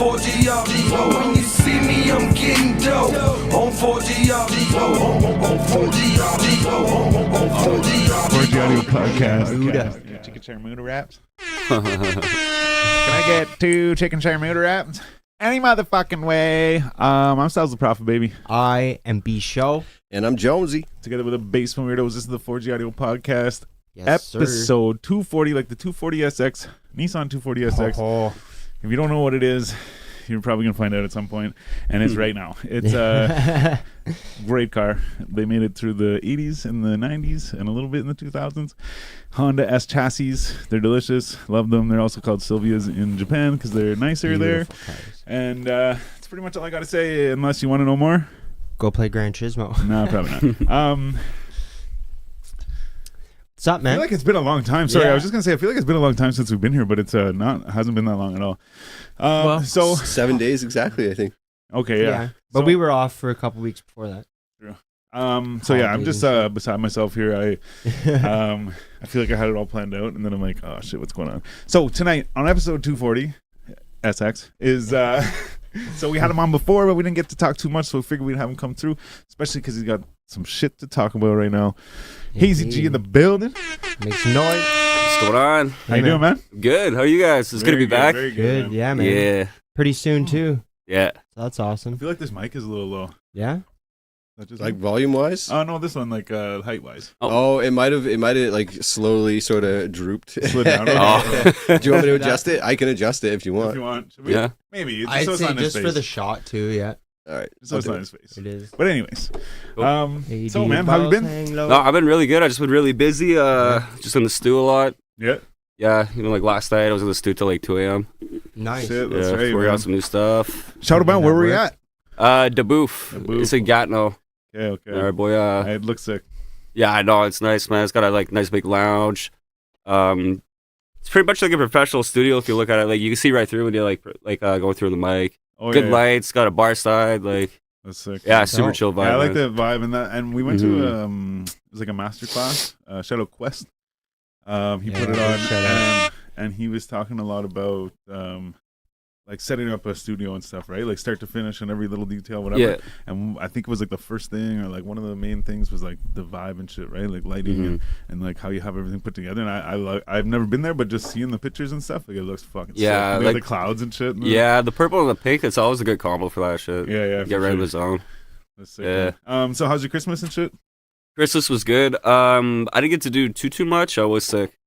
4G out. When you see me, I'm getting dope. On 4G out. On 4G out. On 4G out. 4G Audio Podcast. Chicken shawarma wraps. Can I get 2 chicken shawarma wraps? Any motherfucking way. I'm Stylez the Prophet, baby. I am B Show. And I'm Jonesy. Together with the Basement Weirdos, this is the 4G Audio Podcast. Yes, Episode 240, like the 240SX, Nissan 240SX. Oh. If you don't know what it is, you're probably going to find out at some point, and it's right now. It's a great car. They made it through the 80s and the 90s and a little bit in the 2000s. Honda S chassis. They're delicious. Love them. They're also called Sylvias in Japan because they're nicer there. Cars. And that's pretty much all I got to say, unless you want to know more. Go play Gran Turismo. No, probably not. What's up, I man? feel like it's been a long time. Sorry, Yeah. I was just gonna say I feel like it's been a long time since we've been here, but it's hasn't been that long at all. So 7 days exactly, I think. okay, yeah. But So- we were off for a couple weeks before that. So yeah, I'm just beside myself here. I feel like I had it all planned out, and then I'm like, oh shit, what's going on? So tonight on episode 240, SX is so we had him on before, but we didn't get to talk too much, so we figured we'd have him come through, especially because he's got some shit to talk about right now. Hazey.G in the building. Makes noise. What's going on? How you doing, man? Good. How are you guys? It's good to be back. Very Good, man. yeah, man. Yeah. Pretty soon, too. Yeah. So that's I awesome. feel like this mic is a little low. Yeah? That just Like volume wise? oh no, this one like height wise. Oh, it might have like slowly sort of drooped. Slid down. Oh. Do you want me to adjust it? I can adjust it if you If want. you want, should we? Yeah. Maybe. I'd so it's say not in his just for face. the shot, too, yeah. All right. So it's not in his face. It is. But anyways, Cool. so man, how you been? been? No, I've been really good. I've just been really busy. Just in the stew a lot. Yeah. Yeah. Like last night, I was in the stew till like 2 a.m. Nice. Shit, Yeah. that's right. Working Man. on some new stuff. Shout about where we at. Daboof. Daboof. It's in Gatineau. Okay, okay. All right, boy. It looks sick. Yeah, I know. It's nice, man. It's got a nice big lounge. It's pretty much like a professional studio if you look at it. Like you can see right through when you're going through the mic. Oh, Good yeah, lights. Got a bar side. Like that's sick. yeah, super dope. chill vibe. Yeah, I like man. the vibe and that. And we went to it was like a master class, Shadow Quest. He put it on, shout out. and he was talking a lot about like setting up a studio and stuff, right? Like start to finish and every little detail, whatever. Yeah. And I think it was like the first thing or like one of the main things was like the vibe and shit, right? Like lighting and like how you have everything put together. And I've never been there, but just seeing the pictures and stuff, like it looks fucking Yeah, sick. like The clouds and shit. And Yeah, the purple and the pink, it's always a good combo for that shit. yeah. Get right in the zone. That's sick, Yeah. man. So how's your Christmas and shit? Christmas was good. I didn't get to do too much. I was sick.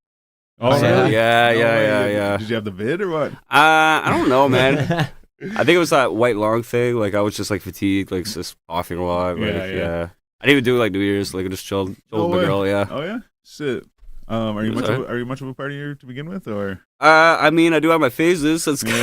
Oh yeah? Yeah, No way. yeah. Did you have the vid or what? I don't know, man. I think it was that white long thing. Like I was just like fatigued, like just coughing a lot. Like, Yeah. I didn't even do like New Year's. Like I just chilled No with my way. girl. Yeah. Oh yeah, shit. Are you It was much? alright. Are you much of a partier to begin with, or? I mean, I do have my phases. It's okay,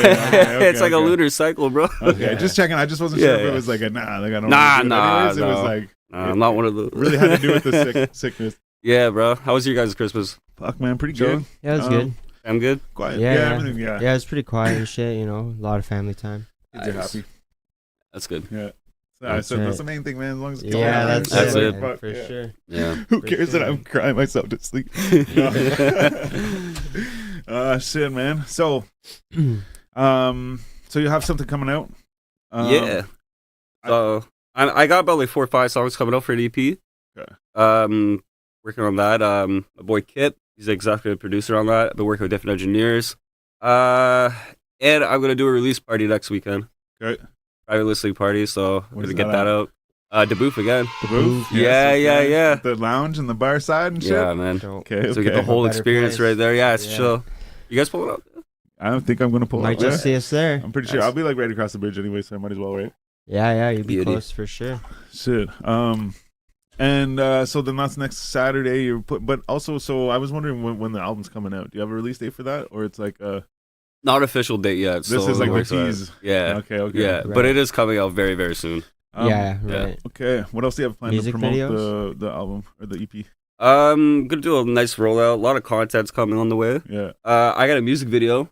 it's like a okay. lunar cycle, bro. Okay, just checking. I just wasn't sure Yeah, if it yeah. was like a nah. Like I don't. Nah, really do it nah, anyways. It was no. like I'm not one of the. really had to do with the sickness. Yeah, bro. How was your guys' Christmas? Fuck man, pretty Chill. good. Yeah, it was Um, good. I'm good. Quiet. Yeah. Everything. Yeah. Yeah, it was pretty quiet and shit, you know. A lot of family time. Kids are Nice. happy. That's good. Yeah. That's So that's it. the main thing, man. As long as it's Yeah, going That's on, it. man, fuck, for yeah. sure. Yeah. Who For cares that sure. I'm crying myself to sleep? Shit, man. So, so you have something coming out? Yeah. So I got about like 4 or 5 songs coming out for an EP. Okay. Working on that. My boy Kit, he's the executive producer on that. I've been working with different engineers. And I'm gonna do a release party next weekend. Okay. Private listening party, so I'm Where's gonna get that that out. Daboof again. The booth? Yeah, yeah. The lounge and the bar side and shit? Yeah, man. Dope. Okay, So we get the whole Better experience place. right there. Yeah, it's Yeah. chill. You guys pull it up? I don't think I'm going to pull Might up. just see us there. I'm pretty sure. I'll be like right across the bridge anyway, so I might as well, right? Yeah, you'd be Beauty. close for sure. Shit. And so then that's next Saturday. But also, so I was wondering when the album's coming out. Do you have a release date for that, or it's like Not official date yet. this is like the tease? Yeah. Okay. Yeah, Right. but it is coming out very, very soon. Yeah, yeah. right. Okay. What else do you have planned Music to promote videos? the album or the EP? Gonna do a nice rollout. A lot of content's coming on the way. Yeah. I got a music video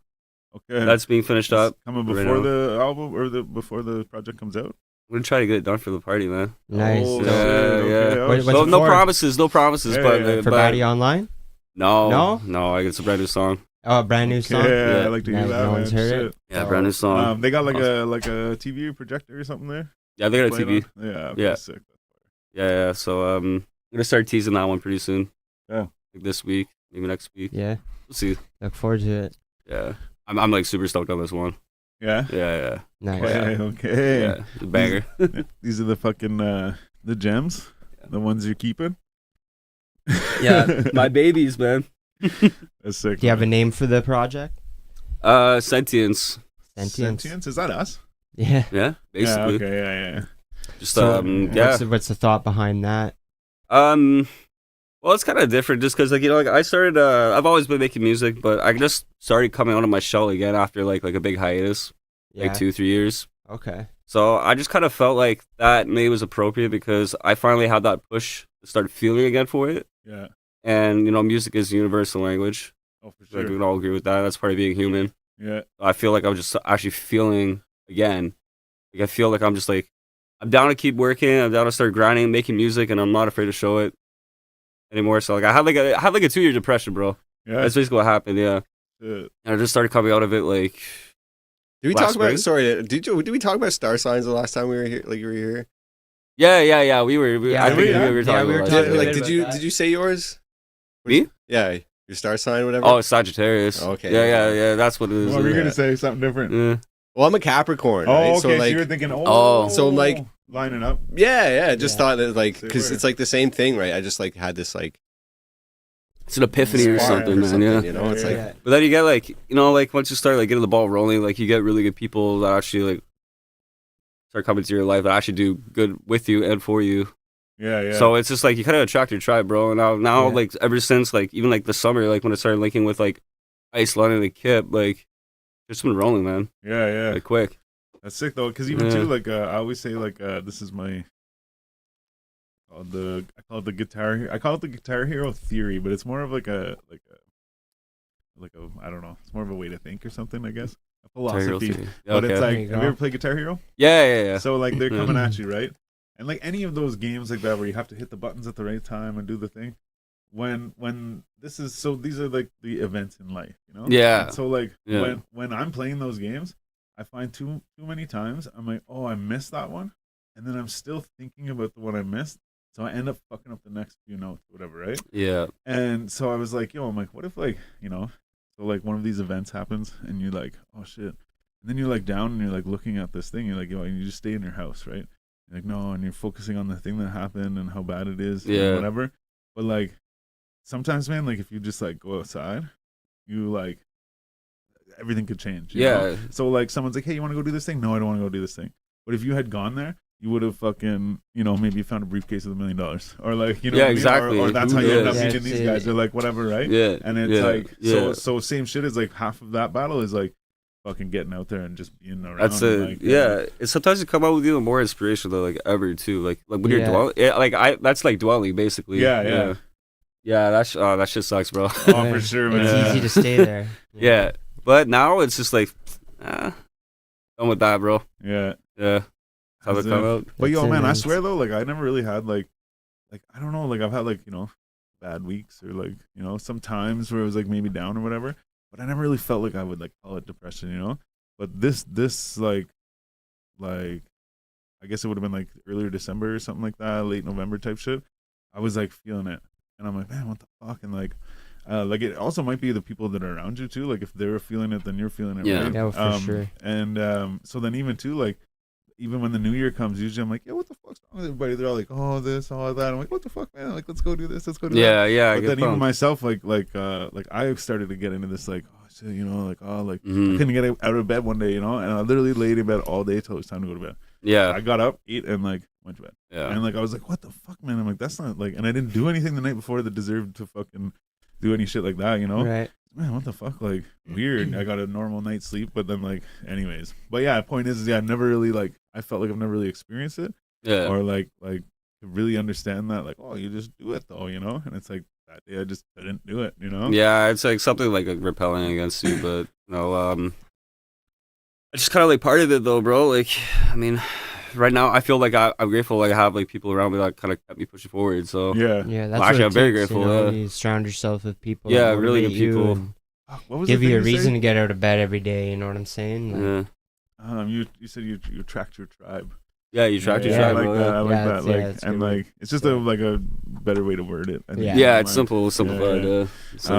Okay. that's being finished up. coming right before now. the album or before the project comes out. I'm gonna try to get it done for the party, man. Nice. Oh, dope. Yeah, shit, yeah. okay. Oh, What- shit. what's No, it no for? promises, no promises. Yeah, but yeah. but For Baddie Online? no, No? no, I get a brand new song. Oh, a brand new song. Yeah, I Yeah. like to hear Yeah, that, no man. one's heard it? Shit. Yeah, brand new song. They got like a TV projector or something there. Yeah, they got a Playing TV. on? Yeah, okay, Yeah. sick. Yeah. So I'm gonna start teasing that one pretty soon. Yeah. Like this week, maybe next week. Yeah. We'll see. Look forward to it. Yeah. I'm like super stoked on this one. Yeah. Yeah. Nice. Okay. Yeah. The banger. These are the fucking the gems, the ones you're keeping. Yeah, my babies, man. That's sick. Do you have a man. name for the project? Sentience. Sentience. Sentience? Is that us? Yeah. Yeah, basically. Yeah. Okay. Yeah. Just So, yeah. What's the thought behind that? Well, it's kind of different just because, like, you know, like I started, I've always been making music, but I just started coming out of my shell again after, like a big hiatus, Yeah. like 2-3 years. Okay. So I just kind of felt like that maybe was appropriate because I finally had that push to start feeling again for it. Yeah. And, you know, music is universal language. Oh, for Like, we sure. can all agree with that. That's part of being human. Yeah. I feel like I'm just actually feeling again. Like, I feel like I'm just like, I'm down to keep working. I'm down to start grinding, making music, and I'm not afraid to show it anymore. So, like, I had like a 2-year depression, bro. Yeah. That's basically what happened, yeah. Shit. And I just started coming out of it, like, Did we Last talk about? spring? Sorry, did we talk about star signs the last time we were here? Like you were here. yeah. We were Yeah, I think we- we were yeah, talking we were about talking that. a Like, bit did about you that. did you say yours? Me? Yeah, your star sign, whatever. Oh, it's Sagittarius. Okay. Yeah. That's what it is. Well, we're Yeah. gonna say something different. Yeah. Well, I'm a Capricorn. Oh, right? okay. So So, like, you were thinking, Oh. So, like- lining up. yeah. Just Yeah. thought that like Say because word. it's like the same thing, right? I just like had this like It's an epiphany or Spark something, or man. something, Yeah. you know, it's like Yeah. But then you get like, you know, like once you start like getting the ball rolling, like you get really good people that actually like start coming to your life that actually do good with you and for you. Yeah. So it's just like you kind of attract your tribe, bro. And now Yeah. like ever since like even like the summer, like when I started linking with like Iceland and the Kip, like it's been rolling, man. yeah. Like quick. That's sick though, because even Yeah. too, like I always say, like this is my I call it the Guitar Hero theory, but it's more of like a I don't know, it's more of a way to think or something, I guess, a philosophy. But it's Okay. like, There you have go. you ever played Guitar Hero? Yeah. So like they're Yeah. coming at you, right? And like any of those games like that where you have to hit the buttons at the right time and do the thing. When these are like the events in life, you know? Yeah. And so like Yeah. when I'm playing those games, I find too many times I'm like, oh, I missed that one, and then I'm still thinking about the one I missed, so I end up fucking up the next few notes, whatever, right? Yeah. And so I was like, yo, I'm like, what if like, you know, so like one of these events happens and you're like, oh shit, and then you're like down and you're like looking at this thing, you're like, yo, and you just stay in your house, right? You're like, no, and you're focusing on the thing that happened and how bad it is, and Yeah. whatever. But like sometimes, man, like if you just like go outside, you like everything could change. You know? Yeah. So like someone's like, hey, you want to go do this thing? No, I don't want to go do this thing. But if you had gone there, you would have fucking, you know, maybe found a briefcase with $1 million, or like, you know, Yeah, what I mean? exactly. Or that's Who how you end up knows? meeting these guys, or like whatever, right? Yeah. And it's yeah. like, yeah. so same shit is like half of that battle is like fucking getting out there and just being around. That's and, it. like, Yeah. It's sometimes you come out with even more inspiration though, like ever too. Like when you're Yeah. dwelling, yeah, like that's like dwelling basically. Yeah. Yeah, that shit sucks, bro. Oh, for sure, man. It's easy to stay there. Yeah, but now it's just like, done with that, bro. Yeah. Yeah, how That's it come it. out. But yo, That's it, man, I man. swear though, like I never really had like I don't know, like I've had like, you know, bad weeks or like, you know, some times where it was like maybe down or whatever, but I never really felt like I would like call it depression, you know. But this like I guess it would have been like earlier December or something like that, late November type shit. I was like feeling it, and I'm like, man, what the fuck? And like it also might be the people that are around you too. Like if they're feeling it, then you're feeling it. Yeah. Right? Yeah, for sure. And so then even too, like even when the new year comes, usually I'm like, yeah, what the fuck's wrong with everybody? They're all like, oh, this, all that. I'm like, what the fuck, man? Like, let's go do this, let's go do that. Yeah, I But get then even pumped. myself, like I started to get into this, like, oh shit, you know, like, oh, like I Mhm. couldn't get out of bed one day, you know, and I literally laid in bed all day till it was time to go to bed. Yeah, I got up, ate, and like went to bed. yeah, And like I was like, what the fuck, man? I'm like, that's not like, and I didn't do anything the night before that deserved to fucking do any shit like that, you know? Right. Man, what the fuck? Like, weird. I got a normal night's sleep, but then like, anyways. But yeah, point is yeah, I've never really like, I felt like I've never really experienced it, yeah. or like to really understand that, like, oh, you just do it though, you know? And it's like that day I just didn't do it, you know? Yeah, it's like something like repelling against you, but no, I just kind of like part of it though, bro. Like, I mean, right now I feel like I'm grateful. Like I have like people around me that kind of kept me pushing forward. So Yeah. Yeah, that's Well, actually, what it I'm very takes, grateful, You know? yeah. You surround yourself with people. Yeah, that really good motivate you people. and- What was give the you a thing say? reason to get out of bed every day. You know what I'm saying? Like, Yeah. You said you tracked your tribe. Yeah, you tracked your I tribe. like bro, that. yeah. I like Yeah, that. that's- yeah, Like, that's a and good word. like, it's just Yeah. like a better way to word it. I think, Yeah. in Yeah, my it's mind. simple, simplified. Yeah.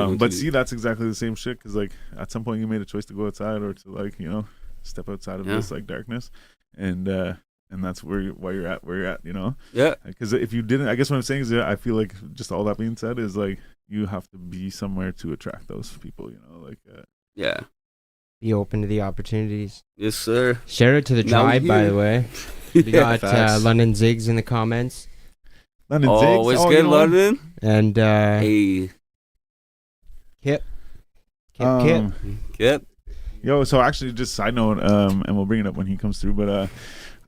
Yeah. But see, that's exactly the same shit. Because like, at some point, you made a choice to go outside or to like, step outside of Yeah. this like darkness, and that's where you're at. Where you're at. Yeah. Because if you didn't, I guess what I'm saying is, I feel like just all that being said is like, you have to be somewhere to attract those people. Like. Yeah. be open to the opportunities. Yes, sir. Shout out to the Now we tribe, by here. the way. We got Facts. London Zigs in the comments, London Oh, Zigs. what's you good, know what? London? and Hey. Kip. Um, Yep. Yo, so actually, just side note, and we'll bring it up when he comes through. But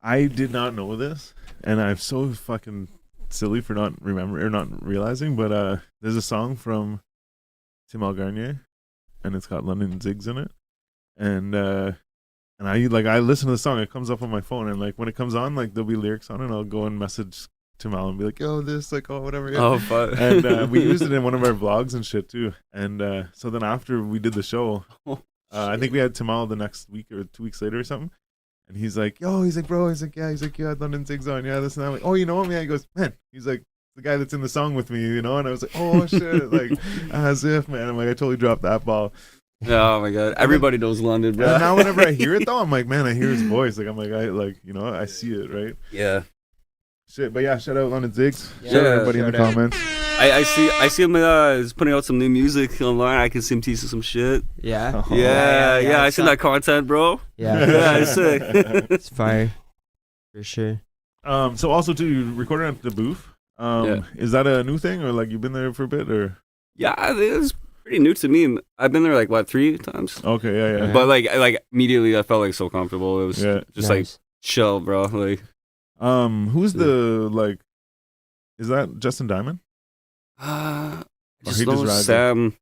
I did not know this, and I'm so fucking silly for not realizing. But there's a song from Tim Algarnier, and it's got London Zigs in it, and I listen to the song. It comes up on my phone, and like when it comes on, like there'll be lyrics on it. And I'll go and message Tim Al and be like, "Yo, this like whatever." Yeah. Oh, fuck. And we used it in one of our vlogs and shit too. And so then after we did the show, I think we had Tamal the next week or 2 weeks later or something. And he's like, bro, you had London Zigs on, yeah, this and that. I'm like, oh, you know him? Yeah. He goes, man, he's like the guy that's in the song with me, And I was like, oh shit, like as if, man. I'm like, I totally dropped that ball. Oh my god. Everybody knows London, bro. And now whenever I hear it though, I'm like, man, I hear his voice. Like I'm like, I see it, right? Yeah. Shit, but yeah, shout out London Zigs. Yeah, Shout out everybody in the shout out. comments. I see him is putting out some new music online. I can see him teasing some shit. Yeah. Oh. Yeah, I seen that content, bro. Yeah. Yeah, it's sick. It's fire. For sure. So also too, you recorded at the booth. Is that a new thing, or like you've been there for a bit, or? Yeah, it was pretty new to me. I've been there like 3 times. Okay, yeah. But like immediately I felt like so comfortable. It was just like Nice. chill, bro. Like Who's the like? Is that Justin Diamond? just he know just rides Sam.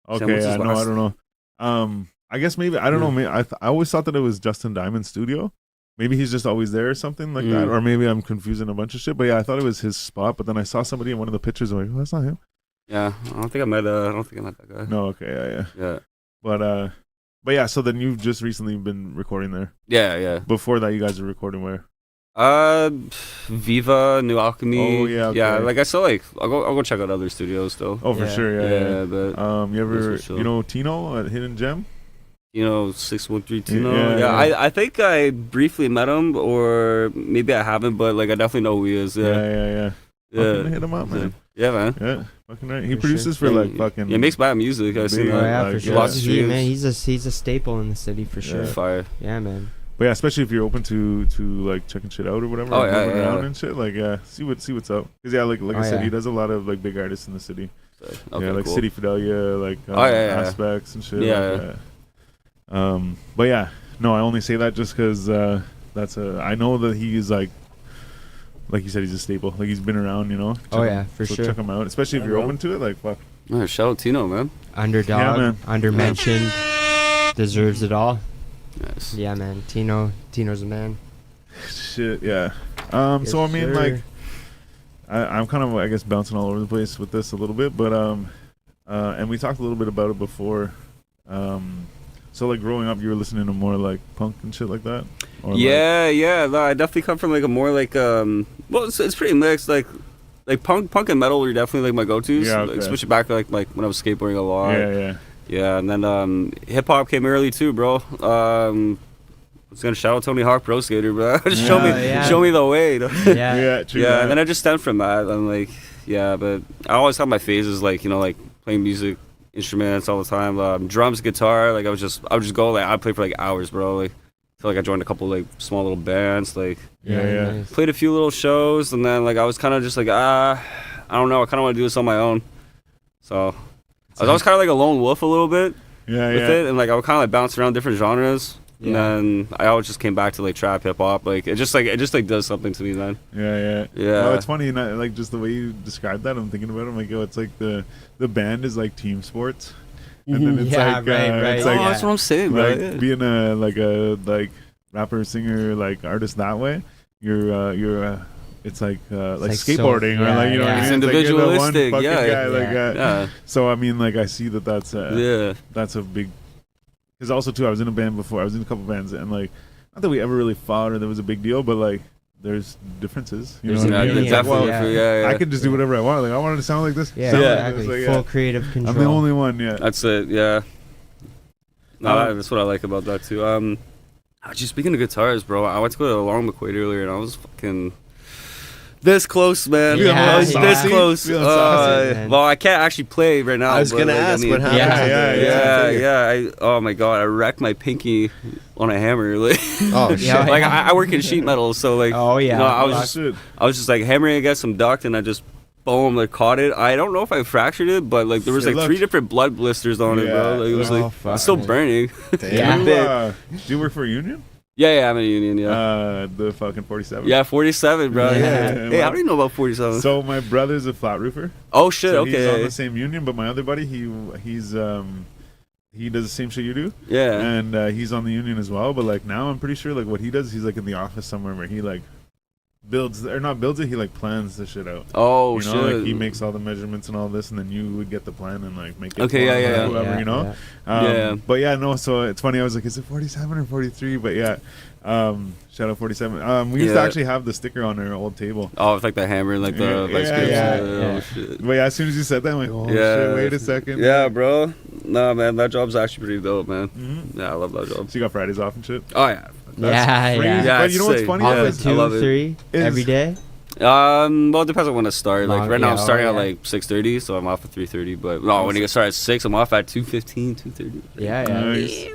Okay, what's his I last- don't know. I guess maybe I don't know. Maybe I always thought that it was Justin Diamond's studio. Maybe he's just always there or something like that, or maybe I'm confusing a bunch of shit. But yeah, I thought it was his spot. But then I saw somebody in one of the pictures. I'm like, oh, that's not him. Yeah, I don't think I met that guy. No, okay, yeah. Yeah. But yeah. So then you've just recently been recording there. Yeah. Before that, you guys were recording where? Viva, New Alchemy. Oh, yeah, okay. Yeah, like I still like I'll go check out other studios still. Oh, for Yeah. sure, yeah. But You ever, Those are chill. Tino at Hidden Gem? 613 Tino. Yeah, Yeah, yeah. I think I briefly met him, or maybe I haven't, but like I definitely know who he is. Yeah. Fucking Yeah. hit him up, man. Yeah, man. Yeah, fucking right. He For produces sure. for like fucking. Yeah, makes bad music. I've seen Big, Oh that. yeah, like, for sure. lots of streams. Man, he's a staple in the city for sure. Yeah. Fire. Yeah, man. But yeah, especially if you're open to like checking shit out or whatever, Oh, and yeah, moving yeah, around yeah. and shit. Like see what's up. Cause yeah, like Oh, I said, yeah. he does a lot of like big artists in the city. Okay, yeah, like cool. City Fidelia, like Oh, yeah. Aspects and shit. Yeah, like, but yeah, no, I only say that just because I know that he's like you said, he's a staple. Like he's been around, Oh, Check yeah, him- for so sure. check him out, especially if you're bro. open to it. Like fuck. Oh, shout out Tino, man. Underdog, Yeah, man. undermentioned, deserves it all. Nice. Yeah, man. Tino's a man. Shit, yeah. Yes, So I mean, sir. like, I'm kind of, I guess, bouncing all over the place with this a little bit, but and we talked a little bit about it before. So like growing up, you were listening to more like punk and shit like that. Or Yeah. No, I definitely come from like a more like well, it's pretty mixed. Like punk and metal are definitely like my go-tos. Yeah, Like okay. switch it back to like when I was skateboarding a lot. Yeah. Yeah, and then hip hop came early too, bro. I was gonna shout out Tony Hawk Pro Skater, bro. Just Yeah. show me the way. Yeah. Yeah, true. Yeah, and then I just stemmed from that. I'm like, yeah, but I always have my phases, like like playing music instruments all the time. Drums, guitar. Like I would just go like I'd play for like hours, bro. Like I feel like I joined a couple like small little bands. Like Yeah. Nice. played a few little shows, and then like I was kind of just like I don't know. I kind of want to do this on my own. So I was always kind of like a lone wolf a little bit Yeah, with it, and like I would kind of like bounce around different genres. Yeah. And then I always just came back to like trap, hip hop. Like it just does something to me, man. Yeah. Yeah. Well, it's funny, and like just the way you described that, I'm thinking about it. I'm like, it's like the band is like team sports, and then it's Yeah, like right. it's Oh, like that's what I'm saying, bro. like Yeah. being a rapper, singer, like artist that way. You're it's like like skateboarding so- or like, you know, yeah, what I yeah. mean? It's like, you're the one individualistic, fucking yeah. guy, like, Yeah. Yeah. So I mean, like, I see that's Yeah. that's a big. Because also too, I was in a band before. I was in a couple bands, and like, not that we ever really fought or there was a big deal, but like, there's differences. You There's know what I Yeah, mean? Yeah, It's like, well, definitely. Yeah. I can just do whatever I want. Like, I wanted to sound like this. Yeah, sound like exactly. this, like, Full yeah. creative control. I'm the only one. Yeah. That's it. Yeah. No, Um, that's what I like about that too. Just speaking of guitars, bro, I went to go to Long McQuaid earlier, and I was fucking this close, man. Yeah, I was yeah. this close. Feeling saucy, man. Well, I can't actually play right now. I was but, gonna like, ask I mean, what happened. Yeah. Oh my god, I wrecked my pinky on a hammer. Like, Oh shit. Yeah. like I work in sheet metal, so like, Oh yeah. you know, I was Oh, just shit. like hammering against some duct, and I just boom, like caught it. I don't know if I fractured it, but like there was It like 3 looked- different blood blisters on it, bro. Like, it was Oh, like fuck, it's still man. burning. Damn. Yeah. Do you work for a union? Yeah, I'm in a union. Yeah, The fucking 47. yeah, 47, bro. Yeah. Yeah. Hey, how do you know about 47? So my brother's a flat roofer. Oh shit. So he's on Okay. the same union, but my other buddy, he does the same shit you do, Yeah. and he's on the union as well. But like now, I'm pretty sure like what he does, he's like in the office somewhere where he like builds or not builds it, he like plans the shit out. Oh You know, shit. like he makes all the measurements and all this, and then you would get the plan and like make it. Okay, for yeah, him or yeah. whoever, you know. Yeah. But yeah, no. So it's funny. I was like, is it 47 or 43? But yeah, shout out 47. We used to Yeah. actually have the sticker on our old table. Oh, it's like the hammer, like the Yeah, vice yeah, grips. yeah, Oh yeah. shit. But yeah, as soon as you said that, I'm like, oh Yeah. shit, wait a second. Yeah, bro. Nah, man, that job's actually pretty dope, man. Mhm. Yeah, I love that job. So you got Fridays off and shit. Oh yeah. Yeah, crazy. yeah. Yeah, But you know what's sick. funny? Off Yeah. at Is- I love 2, it. 3 Is- every day. Well, it depends on when I start. Like Long- right now, yeah, I'm starting oh, at yeah. like 6:30, so I'm off at 3:30. But no, when you start at 6, I'm off at 2:15, 2:30. Yeah, yeah. Nice.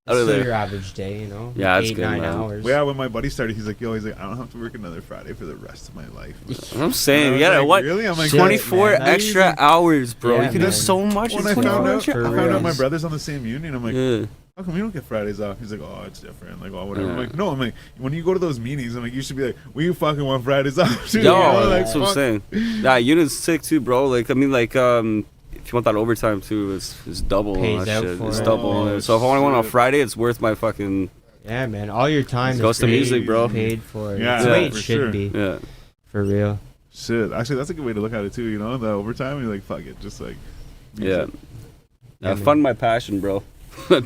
Out of So there. your average day, you know. Yeah, that's 8, good, 9 man. hours. Well, yeah, when my buddy started, he's like, I don't have to work another Friday for the rest of my life. I'm saying, And I yeah, was like, what? Really? I'm like, Shit, 24 man. extra hours, bro. Yeah, you can do man. so much. When in I 24 found out, extra for I found out my hours. brother's on the same union. I'm like, Yeah. how come you don't get Fridays off? He's like, oh, it's different. Like, oh, whatever. I'm Yeah. like, no. I'm like, when you go to those meetings, I'm like, you should be like, we fucking want Fridays off. Too. Yo, You know, like, that's what I'm fuck. saying. Yeah, unit's sick too, bro. Like, I mean, like, if you want that overtime too, it's double Pays on that out shit. for It's it. double on Oh, it. So if I want to go on a shit. Friday, it's worth my fucking Yeah, man. All your time Goes is to paid, music, bro. paid for. Yeah, That's the way it for should sure. be. yeah. For real. Shit. Actually, that's a good way to look at it too. You know, the overtime. You're like, fuck it, just like. use Yeah. it. Yeah, I man. fund my passion, bro.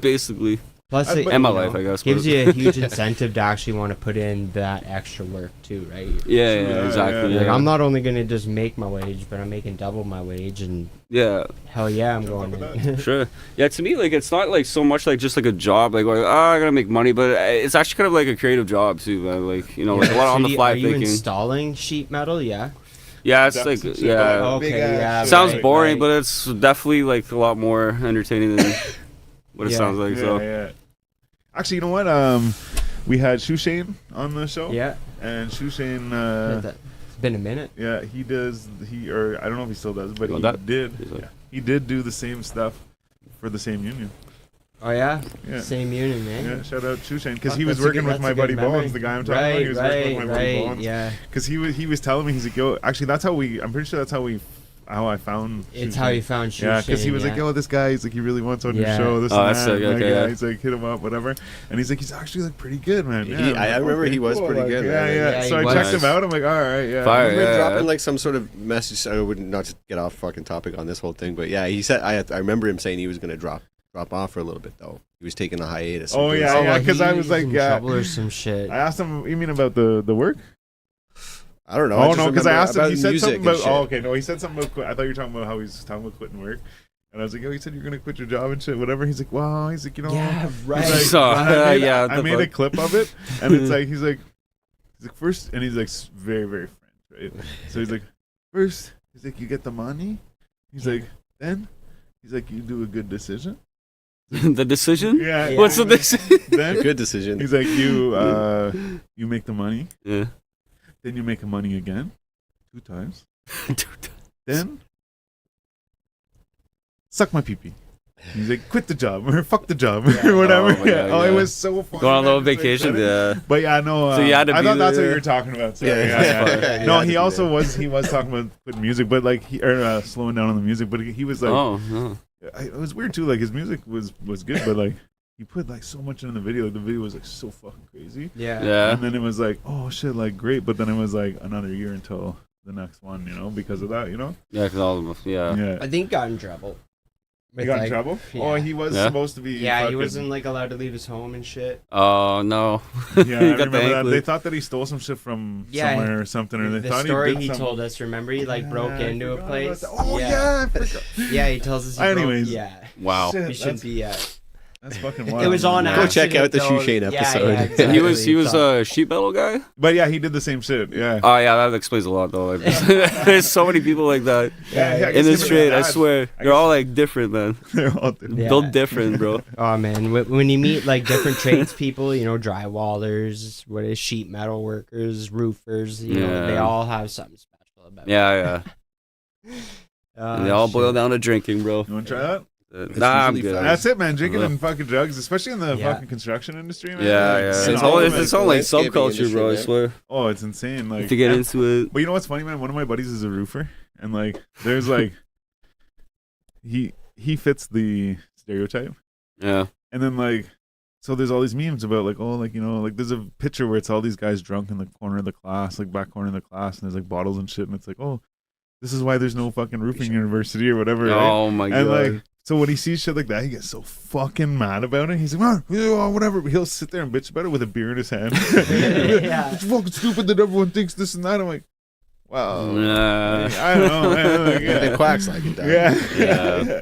Basically, Plus, it, and my you know, life, I guess. gives but- you a huge incentive to actually want to put in that extra work too, right? Yeah, yeah, Yeah, exactly. yeah. Like, Yeah. I'm not only gonna just make my wage, but I'm making double my wage, and yeah, hell yeah, I'm going top of in. sure. Yeah, to me, like it's not like so much like just like a job, like I gotta make money, but it's actually kind of like a creative job too, man. Like you know, like a lot So on the you- fly Are you thinking. installing sheet metal? Yeah. Yeah, it's That's like some shit. yeah. Oh, okay, Big ass yeah, shit. Sounds right, boring, right. but it's definitely like a lot more entertaining than what it Yeah. sounds like. Yeah, So yeah. Actually, you know what? We had Shoe Shane on the show. Yeah. And Shoe Shane, It's been a minute. yeah, or I don't know if he still does, but Oh, he that- did. he's like- Yeah, he did do the same stuff for the same union. Oh yeah. Yeah. Same unit, man. Yeah, shout out Shoe Shane because Fuck, he was that's a working good- with my that's a buddy good memory. Bones, the guy I'm talking about. Right, He was working with right, my buddy right. Bones. Yeah. Because he was telling me, he's like, yo, actually that's how I'm pretty sure that's how I found. It's Shoe how Shane. you found Shoe Yeah, because he Shane, was like, yeah. yo, this guy, he's like, he really wants on Yeah. your show. This Oh, and that's that. sick, Like, okay, yeah, yeah. he's like, hit him up, whatever. And he's like, he's actually like pretty good, man. He- Yeah, I'm I like, remember okay, he was pretty Like, good, Yeah, man. yeah. Yeah, So he I was. checked him out. I'm like, all right, yeah. Fire. He's been Yeah. dropping like some sort of message. I would not to get off fucking topic on this whole thing, but yeah, he said I remember him saying he was gonna drop off for a little bit though. He was taking a hiatus. Oh, and doing yeah, some- yeah. like 'cause I was he's like, in yeah. trouble or some shit. I asked him, you mean about the work? I don't know. Oh, just no, because I remember asked him, about he said music something and about, shit. oh, okay, no, he said something about, I thought you were talking about how he's talking about quitting work. And I was like, yo, he said you're going to quit your job and shit, whatever. He's like, well, he's like, you know. Yeah, right. He's like, So, I made, yeah, I the made a fuck. clip of it, and it's like, he's like first, and he's like very, very French, right? So he's like, first, he's like, you get the money. He's like, then, he's like, you do a good decision. the decision. Yeah. Yeah. What's the decision? Then, Good decision. he's like, you make the money, Yeah. then you make the money again, 2 times. Then suck my pee-pee. He's like, quit the job or fuck the job or whatever. Oh my yeah. God, Oh, it yeah. was so funny. Going on a little man. It's like, vacation. Yeah. But yeah, no. So you had to I be thought that's what there. you were talking about. So, Yeah, yeah, yeah. No, You had to he be also there. was talking about quitting music, but like slowing down on the music. But he was like, Oh. No. it was weird too. Like his music was good, but like he put like so much in the video. The video was like so fucking crazy. Yeah. Yeah. And then it was like, oh shit, like great. But then it was like another year until the next one, you know, because of that, you know. Yeah, because all of them. Yeah. Yeah. I think he got in trouble. He got in trouble. Yeah. Oh, he was Yeah. supposed to be. Yeah, fucking, he wasn't like allowed to leave his home and shit. Oh no. Yeah, I He got remember the that. anklet. They thought that he stole some shit from Yeah, somewhere or something, or they The thought story he he did some... told us, remember, he like broke Yeah, I into a forgot place. about that. Oh yeah, I forgot. Yeah, he tells us. He Anyways. broke, yeah, Wow. Shit, we should be. that's fucking wild. It was on. man. Go accident, check out the though. Shoe Shane Yeah, episode. yeah, And He was exactly. a sheet metal guy. But yeah, he did the same shit. Yeah. Oh yeah, that explains a lot though. Like, there's so many people like that I in guess this him and trade. I his dad, swear, they're all like different, man. They're all different. Yeah. Built different, bro. Oh man, when you meet like different tradespeople, you know, drywallers, what is sheet metal workers, roofers, you know, they Yeah. all have something special about. Yeah, yeah. And they all boil down to drinking, bro. You want to try that? Nah, I'm usually good. fun. That's it, man. Drinking Yeah. and fucking drugs, especially in the Yeah. fucking construction industry, man. Yeah, Like, yeah. and It's all all, of it's it. all like landscaping subculture, bro. I industry, swear. Oh, it's insane. Like To get into it. But you know what's funny, man? One of my buddies is a roofer, and like, there's like, he fits the stereotype, Yeah. and then like, so there's all these memes about like, oh, like, you know, like there's a picture where it's all these guys drunk in the corner of the class, like back corner of the class, and there's like bottles and shit, and it's like, oh, this is why there's no fucking roofing university or whatever. Right? Oh my god. And like, so when he sees shit like that, he gets so fucking mad about it. He's like, oh, whatever. But he'll sit there and bitch about it with a beer in his hand. Yeah. It's fucking stupid that everyone thinks this and that. I'm like, wow. Nah. I don't know, man. Like, the quacks like it, dog. Yeah.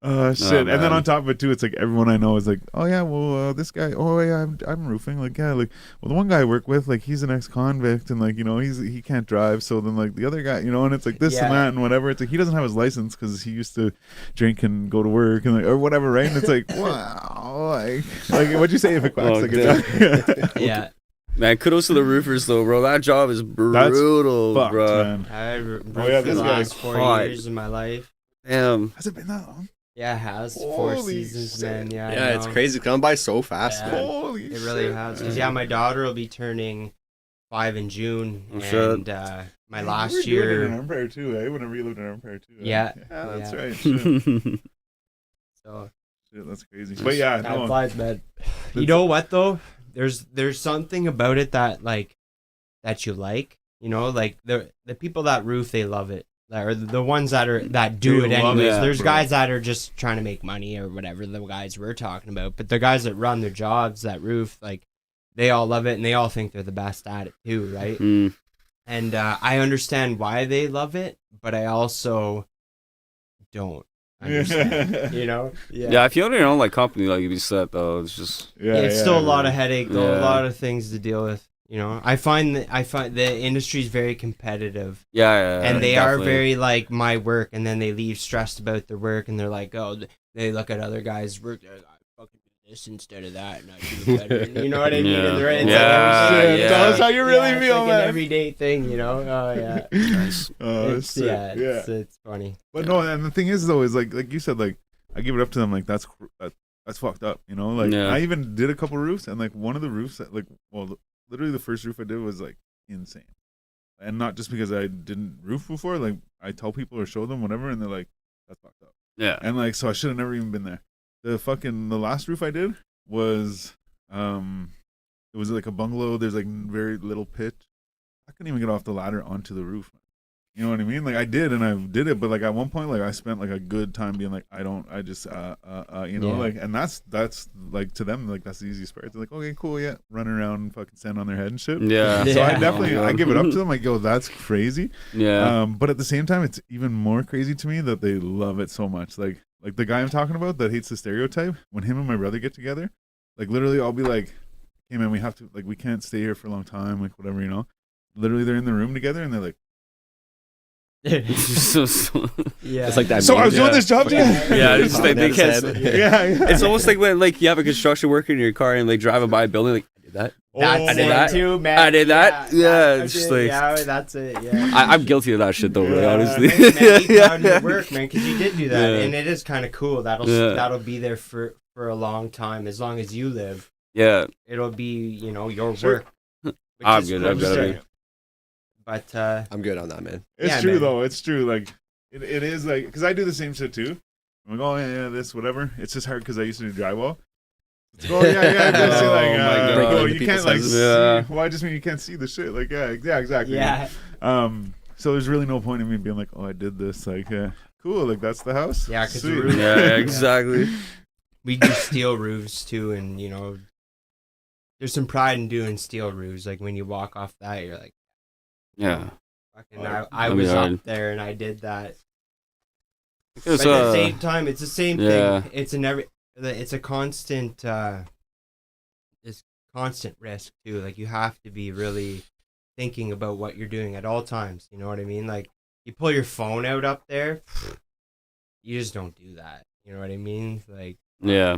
Oh shit! And then man. on top of it too, it's like everyone I know is like, oh yeah, well this guy, oh yeah, I'm roofing. Like yeah, like well the one guy I work with, like he's an ex-convict and like you know he can't drive. So then like the other guy, you know, and it's like this and Yeah. that and whatever. It's like he doesn't have his license because he used to drink and go to work and like or whatever, right? And it's like wow, like what'd you say if it quacks Oh, like it? Yeah. Man, kudos to the roofers though, bro. That job is brutal, Fucked, bro. man. I roofed Oh, yeah, for this the guy's last 4 hot. years of my life. Damn. Has it been that long? Yeah, it has 4 Holy seasons, shit. man. Yeah, I Yeah, it's know. crazy. It's gone by so fast, Yeah. man. Holy It really shit, has. man. Because yeah, my daughter will be turning 5 in June, Oh, shit. and my Man, last you were doing it year. in Empire too, eh? Whenever you lived in Empire too. eh? Yeah. Yeah, that's Yeah. right. Shit. So Shit, that's crazy. But yeah, time no, flies, man. You know what though? There's something about it that that you like. You know, like the people that roof, they love it. Or the ones that do They it love anyways. it, There's bro. guys that are just trying to make money or whatever. The guys we're talking about, but the guys that run their jobs, that roof, like they all love it and they all think they're the best at it too, right? Mm. And I understand why they love it, but I also don't understand. You know? Yeah, if you own your own like company, like you'd be set though. It's just It's still a lot of headache, though. A Yeah. lot of things to deal with. You know, I find the industry is very competitive, yeah, and they are definitely. very like my work, and then they leave stressed about their work, and they're like, oh, they look at other guys' work, they're like, I fucking do this instead of that, and I do better. And you know what I mean? Yeah. And they're, it's Yeah, like every yeah. Tell us how you really it's feel, like man. an everyday thing, you know? Oh yeah, Nice. Oh, it's sick. yeah, yeah. it's funny. But no, and the thing is though, is like you said, like I give it up to them. Like that's fucked up. You know, like Yeah. I even did a couple roofs, and like one of the roofs, that, like literally the first roof I did was like insane, and not just because I didn't roof before. Like I tell people or show them whatever, and they're like, that's fucked up. Yeah. And like, so I should have never even been there. The last roof I did was, it was like a bungalow. There's like very little pitch. I couldn't even get off the ladder onto the roof. You know what I mean? Like I did, and I did it, but like at one point, like I spent like a good time being like, I just, you know, Yeah. like, and that's like to them, like that's the easiest part. They're like, okay, cool, yeah, running around and fucking stand on their head and shit. Yeah. So I Yeah. definitely, Oh, I God. give it up to them. I go, that's crazy. Yeah. But at the same time, it's even more crazy to me that they love it so much. Like the guy I'm talking about that hates the stereotype. When him and my brother get together, like literally, I'll be like, "Hey man, we have to we can't stay here for a long time, like whatever, you know." Literally, they're in the room together and they're like, so, Yeah, It's like that. "So I was meme. doing this job, yeah." yeah, it's just, Popping they out his can't. head. Yeah, yeah. It's almost like when like you have a construction worker in your car and like driving by a building, like I did that. That's Oh I did it that. too, man. I did that. Yeah, it's just like- yeah, that's it. Yeah. I'm guilty of that shit though, really, Yeah. honestly. Thanks, man. Be proud of Yeah. your work, man, because you did do that, Yeah. and it is kind of cool. Yeah. That'll be there for a long time, as long as you live. Yeah. It'll be your Sure. work. which I'm is good, cool I'm to good. see. But I'm good on that, man. It's Yeah, true man. though. It's true. Like it is like because I do the same shit too. I'm like, oh yeah, this whatever. It's just hard because I used to do drywall. Oh yeah. Just Oh, like, my God. oh, Breaking you into can't like. people's See, houses. well, I just mean you can't see the shit. Like yeah, exactly. Yeah. So there's really no point in me being like, oh, I did this. Like yeah, cool. Like that's the house. Yeah, 'cause the Sweet. roof- Yeah, exactly. We do steel roofs too, and there's some pride in doing steel roofs. Like when you walk off that, you're like, Yeah. fucking, I That'd be was hard. up there and I did that. Because, But at the same time, it's the same yeah. thing. It's a constant, this constant risk too. Like you have to be really thinking about what you're doing at all times. You know what I mean? Like you pull your phone out up there, you just don't do that. You know what I mean? Like yeah.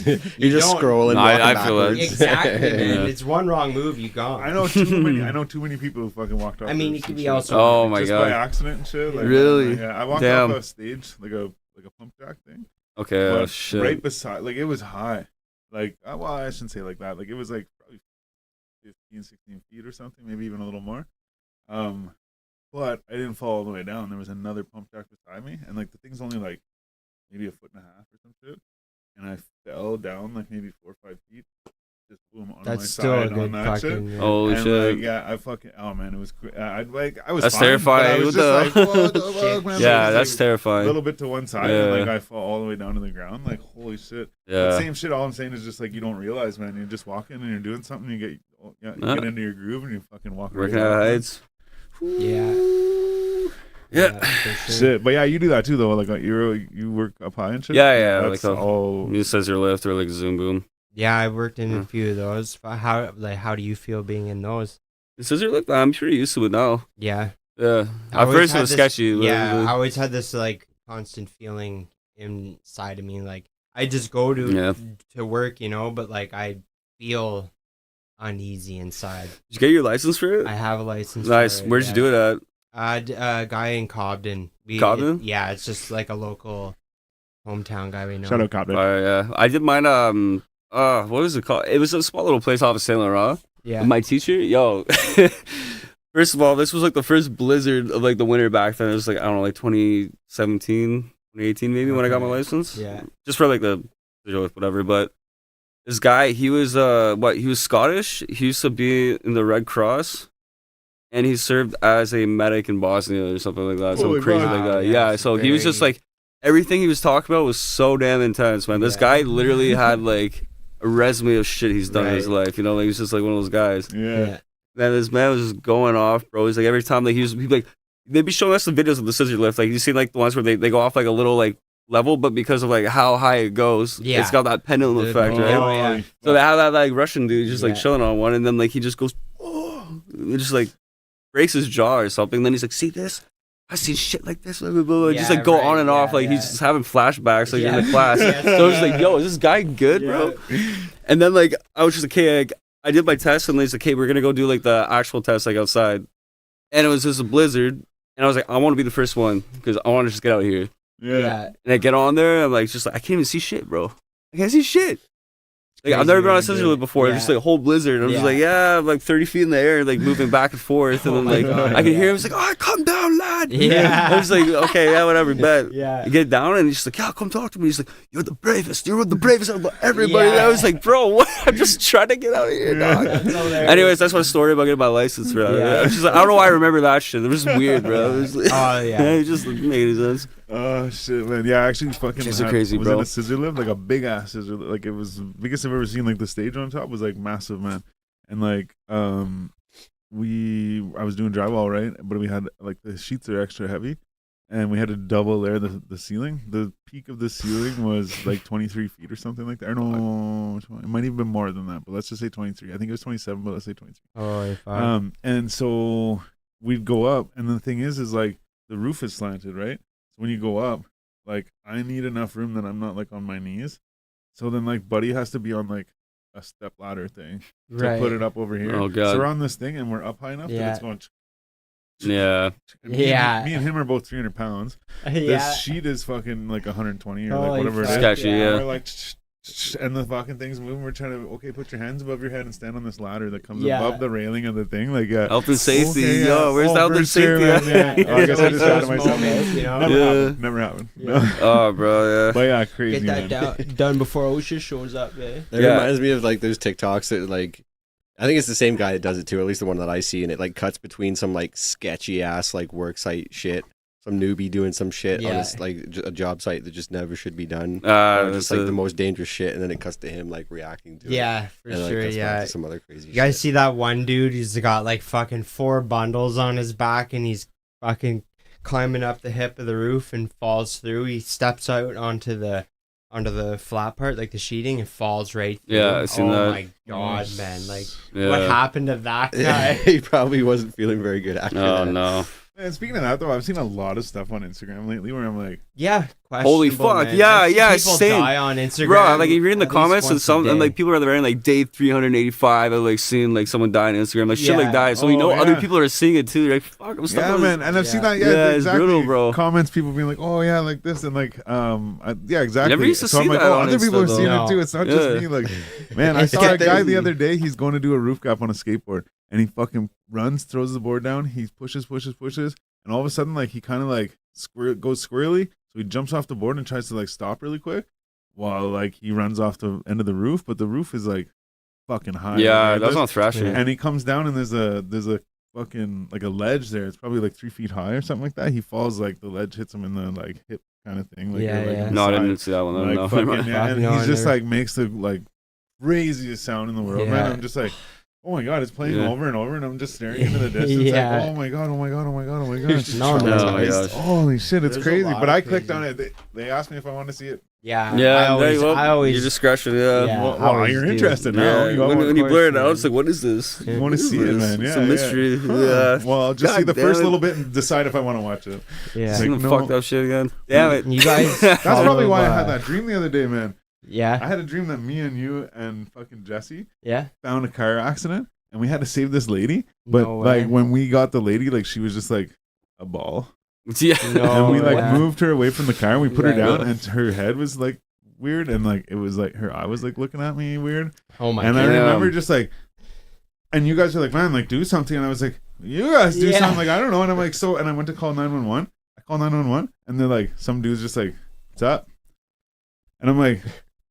You're just don't- scrolling. No, walking I feel it. backwards. exactly, man. Yeah. It's one wrong move, you gone. I know too many people who fucking walked off. I mean, roofs it could and be shit. also. Oh my just God. by accident and shit. Like, Really? Yeah, I walked Damn. off a stage like a pump jack thing. Okay. Oh but shit. right beside, like it was high. Like well, I shouldn't say like that. Like it was like probably 15, 16 feet or something, maybe even a little more. But I didn't fall all the way down. There was another pump jack beside me, and like the thing's only like maybe a foot and a half or some shit. And I fell down like maybe 4 or 5 feet. Just boom on my That's still a side good on that shit. fucking. Holy And, shit. like, yeah, I fucking. Oh man, it was. I was. That's fine, terrifying. but I was What the- just like, what the fuck, man? Yeah, Like, that's like, a terrifying. little bit to one side, Yeah. and like I fall all the way down to the ground. Like holy shit. But Yeah. same shit. All I'm saying is just like you don't realize, man. You're just walking and you're doing something. You get into your groove and you fucking walk. Working right out out. heights. Yeah. Yeah. For sure. Shit, but yeah, you do that too though. Like you work up high and shit. Yeah. That's Like a all. new scissor lift or like Zoom boom. Yeah, I worked in Yeah. a few of those. How do you feel being in those? The scissor lift, I'm pretty used to it now. Yeah. Yeah. I At always first it had was this- sketchy. but Yeah, it I was- always had this like constant feeling inside of me, like I just go Yeah. to work, but like I feel uneasy inside. Did you get your license for it? I have a license. Nice. for it, Where'd you do it at? A guy in Cobden. Cobden? Yeah, it's just like a local hometown guy we know. Shout out Copter. Yeah. I did mine. What was it called? It was a small little place off of Saint Laurent. Yeah. My teacher, yo. First of all, this was like the first blizzard of like the winter back then. It was like I don't know, like 2017, 2018 maybe when I got my Okay. license. Yeah. Just for like the whatever. But this guy, he was he was Scottish. He used to be in the Red Cross, and he served as a medic in Bosnia or something like that. Holy Something crazy fuck. like that. Yeah, Yeah. it's So he was just very- like everything he was talking about was so damn intense, man. This Yeah. guy literally had like a resume of shit he's done in his Right. life. Like he's just like one of those guys. Yeah. Man, this man was just going off, bro. He's like every time like he'd be like they'd be showing us the videos of the scissor lift. Like you see like the ones where they go off like a little like level, but because of like how high it goes, Yeah. it's got that pendulum effect, right? Oh, yeah. So they have that like Russian dude just like Yeah. chilling on one, and then like he just goes, oh, it just like breaks his jaw or something. Then he's like, see this? I see shit like this, blah, blah, blah. Just Yeah, like go right, on and off, yeah, like he's yeah. just having flashbacks like in Yeah. the class. Yeah. So I was like, yo, is this guy good, bro? And then like I was just like, okay, I did my test, and he's like, okay, we're gonna go do like the actual test like outside, and it was just a blizzard, and I was like, I want to be the first one because I want to just get out of here. Yeah. And I get on there, I'm like, just like I can't even see shit, bro. I can't see shit. Like I've crazy never been on a when you scissor do lift it. before. Yeah. Just like a whole blizzard. And I'm just Yeah. like, yeah, I'm like 30 feet in the air, like moving back and forth, and Oh then my like God, I can yeah. hear him. He's like, oh, come down, lad. Yeah. I was like, okay, yeah, whatever, bet. Yeah. You get down, and he's just like, yeah, come talk to me. He's like, you're the bravest. You're the bravest out of everybody. Yeah. And I was like, bro, what? I'm just trying to get out of here, dog. That's hilarious. Anyways, that's my story about getting my license, bro. Yeah. I was just like, I don't know why I remember that shit. It was just weird, bro. It was like, Oh, yeah. it just didn't make any sense. Oh shit, man! Yeah, I actually fucking Shit's crazy, was bro. in a scissor lift, like a big ass scissor lift. Like it was the biggest I've ever seen. Like the stage on top was like massive, man. And like I was doing drywall, right? But we had like the sheets are extra heavy, and we had to double layer the ceiling. The peak of the ceiling was like 23 feet or something like that. Or no, it might even been more than that. But let's just say 23. I think it was 27, but let's say 23. Oh, fuck. And so we'd go up, and the thing is like the roof is slanted, right? So when you go up, like I need enough room that I'm not like on my knees. So then like Buddy has to be on like a step ladder thing to Right. put it up over here. Oh, God. So we're on this thing and we're up high enough that Yeah. it's going. Yeah. And me and- Yeah. Me and him are both 300 pounds. Yeah. This sheet is fucking like 120 or like Holy whatever it fuck, is. Sketchy, And yeah. we're like and the fucking thing's moving. We're trying to put your hands above your head and stand on this ladder that comes Yeah. above the railing of the thing. Like Health and safety. Okay, Yo, where's the health for and sure, safety? man, yeah. I guess I just shot Those myself. moments, you know? Never happened. Yeah. No. Oh, bro, yeah. But yeah, crazy. Get that Man. done before OSHA shows up, man. It Yeah. reminds me of like those TikToks that like, I think it's the same guy that does it too, or at least the one that I see, and it like cuts between some like sketchy ass like work site shit, some newbie doing some shit on this like a job site that just never should be done, or just like the most dangerous shit, and then it cuts to him like reacting to it. Yeah, for And, like, sure. cuts back Yeah. to some other crazy You guys shit. see that one dude? He's got like fucking 4 bundles on his back, and he's fucking climbing up the hip of the roof and falls through. He steps out onto the flat part, like the sheeting, and falls right through. Yeah, I've seen that. Oh my god, man! Like, Yeah. what happened to that guy? He probably wasn't feeling very good after Oh, that. no. Man, speaking of that though, I've seen a lot of stuff on Instagram lately where I'm like, Yeah. Holy questionable, fuck, man. yeah, I've seen yeah, people same. die on Instagram. Bro, like you read in the at least comments and once a some and day. like people are writing like day 385 and like seeing like someone die on Instagram, like shit like Yeah. that. So you Oh, know other yeah. people are seeing it too. You're like, fuck, I'm stuck yeah, on this. man, and I've seen Yeah. that. Yeah, Yeah, it's exactly. brutal, bro. Comments, people being like, "Oh yeah, like this," and like, yeah, exactly. Never used to so see I'm like, that "Oh, on other people Insta, are seeing though. it too. It's not Yeah. just me." Like, man, I It's saw a getting- guy the other day. He's going to do a roof gap on a skateboard, and he fucking runs, throws the board down. He pushes, and all of a sudden, like, he kind of like goes squirrely. So he jumps off the board and tries to like stop really quick, while like he runs off the end of the roof. But the roof is like fucking high. Yeah, regardless. that's on Thrasher. Yeah. And he comes down and there's a fucking like a ledge there. It's probably like 3 feet high or something like that. He falls, like the ledge hits him in the like hip kind of thing. Like, Yeah, or, like, yeah. on the No, I side. didn't see that one. Like, No, fucking, yeah, and No, I he's just never- like makes the like craziest sound in the world, Yeah. man. I'm just like, oh my god, it's playing Yeah. over and over, and I'm just staring into the distance. Yeah. Like, oh my god, oh my god, oh my god, oh my god. No, no, no, oh my it's- gosh. Holy shit, it's There's a crazy. lot But of I clicked crazy. on it. They asked me if I want to see it. Yeah, Yeah, I there you go. I always Your discretion, yeah. Yeah. Well, I always you're do. interested now. Yeah, You, when you course, blur it out, man. it's like, what is this? Yeah. want to What see is it, this? man. Yeah, It's a yeah. mystery. Huh. Yeah. Well, I'll just see God the damn first it. little bit and decide if I want to watch it. Yeah. Seeing Like, the no. fucked up shit again. Damn it. You guys. That's probably why I follow, had that dream the other day, man. Yeah. I had a dream that me and you and fucking Jesse Yeah. found a car accident and we had to save this lady. But No way. like when we got the lady, like she was just like a ball. Yeah. No And we like way. moved her away from the car and we put her Right. down and her head was like weird and like it was like her eye was like looking at me weird. Oh my And god. I Damn. remember just like, and you guys were like, man, like do something. And I was like, you guys do Yeah. something. Like, I don't know. And I'm like, so, and I went to call 911. I call 911 and they're like, some dude's just like, what's up? And I'm like,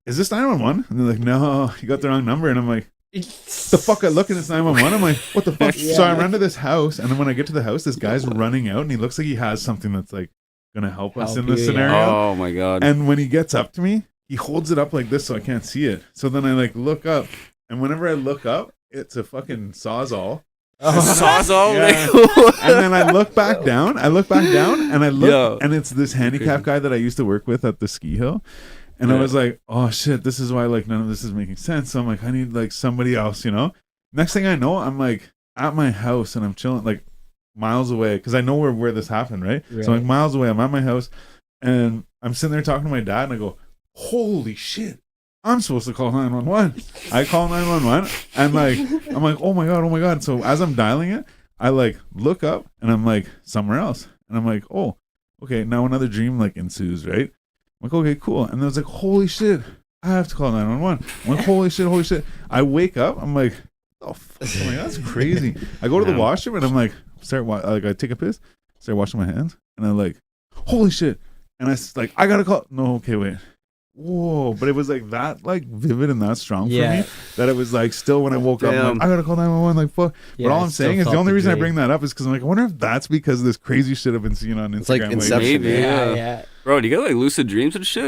is this 911? And they're like, no, you got the wrong number. And I'm like, the fuck, I look and it's 911. I'm like, what the fuck? Yeah. So I run to this house. And then when I get to the house, this guy's running out and he looks like he has something that's like going to help us Help in this you, yeah. scenario. Oh my god. And when he gets up to me, he holds it up like this so I can't see it. So then I like look up, and whenever I look up, it's a fucking sawzall. Sawzall? Yeah. And then I look back down. And I look, Yo. and it's this handicap guy that I used to work with at the ski hill. And I Yeah. was like, oh shit, this is why like none of this is making sense. So I'm like, I need like somebody else, you know. Next thing I know, I'm like at my house and I'm chilling like miles away because I know where this happened, right? So I'm like miles away. I'm at my house and I'm sitting there talking to my dad and I go, holy shit, I'm supposed to call 911. I call 911 and like I'm like, oh my god. So as I'm dialing it, I like look up and I'm like somewhere else and I'm like, oh, okay, now another dream like ensues, right? I'm like, okay, cool. And then I was like, holy shit, I have to call 911. I'm like, holy shit. I wake up, I'm like, oh fuck, I'm like, that's crazy. I go to the washroom and I'm like, I take a piss, start washing my hands, and I'm like, holy shit. And like, I gotta call. No, okay, wait. Whoa, but it was like that, like vivid and that strong for Yeah. me that it was like still when I woke up, I'm Damn. like, I gotta call 911. Like, fuck. Yeah, but all I I'm still saying is the felt only the reason I dream. bring that up is because I'm like, I wonder if that's because of this crazy shit I've been seeing on Instagram. It's like lately. Inception. Maybe, Yeah, yeah. yeah. Bro, do you get like lucid dreams and shit?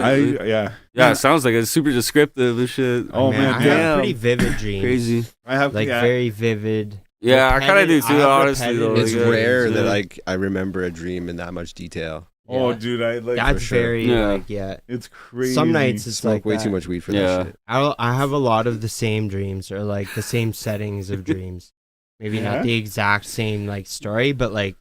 Yeah. Yeah, it sounds like it's super descriptive and shit. Oh, man, I have damn. pretty vivid dreams. Crazy. I have Like very vivid. Yeah, I kind of do Repetitive- too, I have honestly. Though. repetitive It's Like, rare yeah. that like I remember a dream in that much detail. Oh, Yeah. dude, I like That's for sure. very Yeah. like yeah. It's crazy. Some nights it's Smoke like way that. too much weed for Yeah. that shit. I have a lot of the same dreams or like the same settings of dreams. Maybe Yeah? not the exact same like story, but like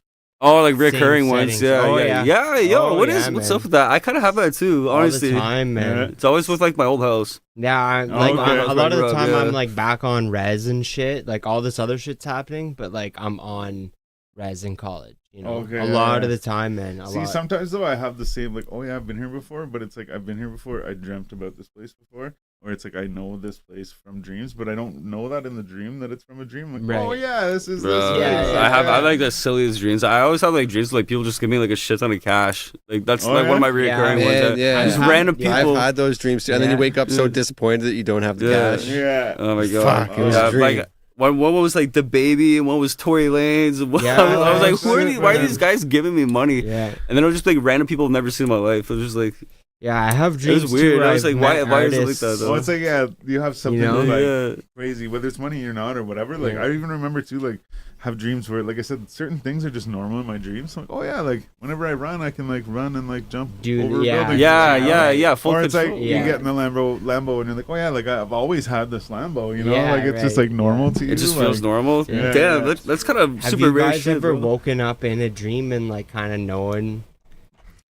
Oh, like Same recurring ones. settings. Yeah, Oh, yeah. yeah. Yo, Oh, what's yeah, what's man. up with that? I kind of have that too, honestly. all the time, man. Yeah. It's always with like my old house. Yeah, Oh, like okay. a lot of the Right, time yeah. I'm like back on res and shit. Like all this other shit's happening, but like I'm on res in college. You know, Okay, a yeah, lot yeah. of the time, man. A See, lot. sometimes though I have the same like, oh yeah, I've been here before, but it's like I've been here before. I dreamt about this place before. where it's like I know this place from dreams, but I don't know that in the dream that it's from a dream. I'm like, Right. oh yeah, this is Bro, this. Yeah, I have like the silliest dreams. I always have like dreams like people just give me like a shit ton of cash. Like that's Oh, like one of my yeah? reoccurring Yeah, ones. man, yeah. Just I've random had- people. I've had those dreams too, and then you Yeah. wake up so disappointed that you don't have the cash. Yeah. Oh my god! Fuck, it was Yeah, a dream. like one was like the baby, and one was Tory Lanez. And Yeah, I was like, who are shit, these? Why are man. these guys giving me money? Yeah. And then it was just like random people I've never seen in my life. It was just like, Yeah, I have dreams. it was weird. Too, I was like, I've met why is it like artists. that? Though? Well, it's like you have something know? like Yeah. crazy, whether it's money or not or whatever. Like Yeah. I even remember too, like have dreams where, like I said, certain things are just normal in my dreams. So I'm like, oh yeah, like whenever I run, I can like run and like jump Do- over yeah. a building. Yeah, full Or it's control. like Yeah. you get in the Lambo, and you're like, oh yeah, like I've always had this Lambo, you know, Yeah, like it's just right. like normal to you. It just like, feels normal. Yeah. Damn, that's kind of Have super you rare guys shit. ever bro. woken up in a dream and like kind of knowing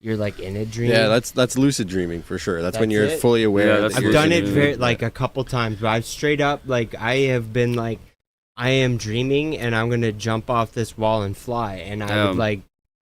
you're like in a dream? Yeah, that's lucid dreaming for sure. That's when That's you're it? fully aware. Yeah, that that's I've you're done it dreaming. very like a couple times, but I've straight up like I have been like I am dreaming and I'm gonna jump off this wall and fly, and I Damn. would like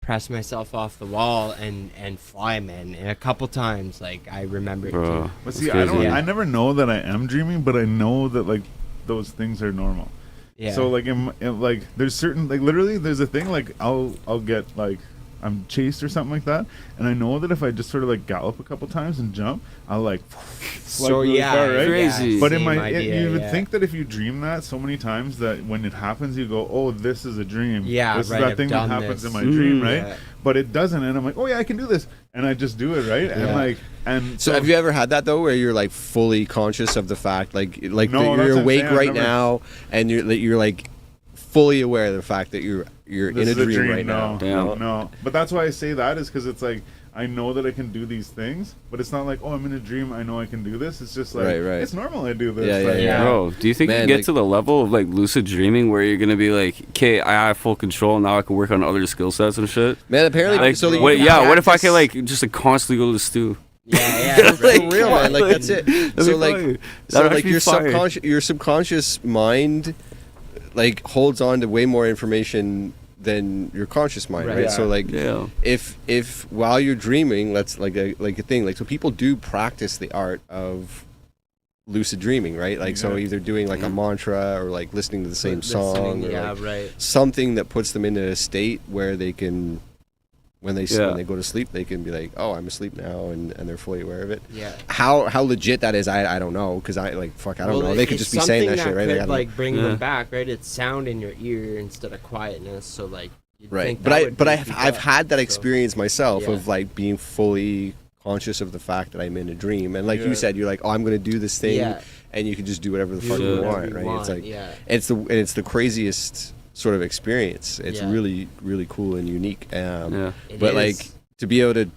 press myself off the wall and fly, man. And a couple times, like I remember it Bro, too. But that's see, crazy. I never know that I am dreaming, but I know that like those things are normal. Yeah. So like like there's certain like literally there's a thing like I'll get like I'm chased or something like that, and I know that if I just sort of like gallop a couple times and jump, I'll like so really yeah, far, right? Crazy. But in same my idea, you would yeah. think that if you dream that so many times that when it happens you go, oh, this is a dream. Yeah, this right, is that I've thing that done happens this. in my dream, right? Yeah. But it doesn't, and I'm like, oh yeah, I can do this, and I just do it, right? And Yeah. like and So have you ever had that though, where you're like fully conscious of the fact, like No, that that's what you're I'm awake saying, I've right never- now, and you're like fully aware of the fact that you're this in is a dream right no, now? Damn. No, but that's why I say that is because it's like I know that I can do these things, but it's not like, oh, I'm in a dream, I know I can do this. It's just like Right. it's normal I do this. Yeah, yeah, like, yeah. Bro, do you think Man, you get like- to the level of like lucid dreaming where you're gonna be like, okay, I have full control now, I can work on other skill sets and shit? Man, apparently, Like, so what if I practice- can like just like constantly go to the stew? Yeah, for real, man. Like that's it. That'd So be like, fire. so That'd like actually be fire. your subconscious mind, like holds on to way more information than your conscious mind, right? Right. So like, Yeah. if while you're dreaming, that's like a thing. Like, so people do practice the art of lucid dreaming, right? Like, so Yeah. either doing like a mantra or like listening to the same song, or yeah, like right. something that puts them into a state where they can, when they Yeah. when they go to sleep, they can be like, oh, I'm asleep now, and they're fully aware of it. Yeah. How legit that is, I don't know, because I like fuck, I don't know. They could it's just be saying that something shit, right? Could, I don't- like bring Yeah. them back, right? It's sound in your ear instead of quietness. So like, you'd right. think But that would wake I've you had that up, so- experience myself Yeah. of like being fully conscious of the fact that I'm in a dream, and like Yeah. you said, you're like, oh, I'm gonna do this thing, Yeah. and you can just do whatever the Do fuck you whatever want, you right? want, It's like yeah. it's the craziest sort of experience. It's Yeah. really really cool and unique. Yeah. It But is like to be able to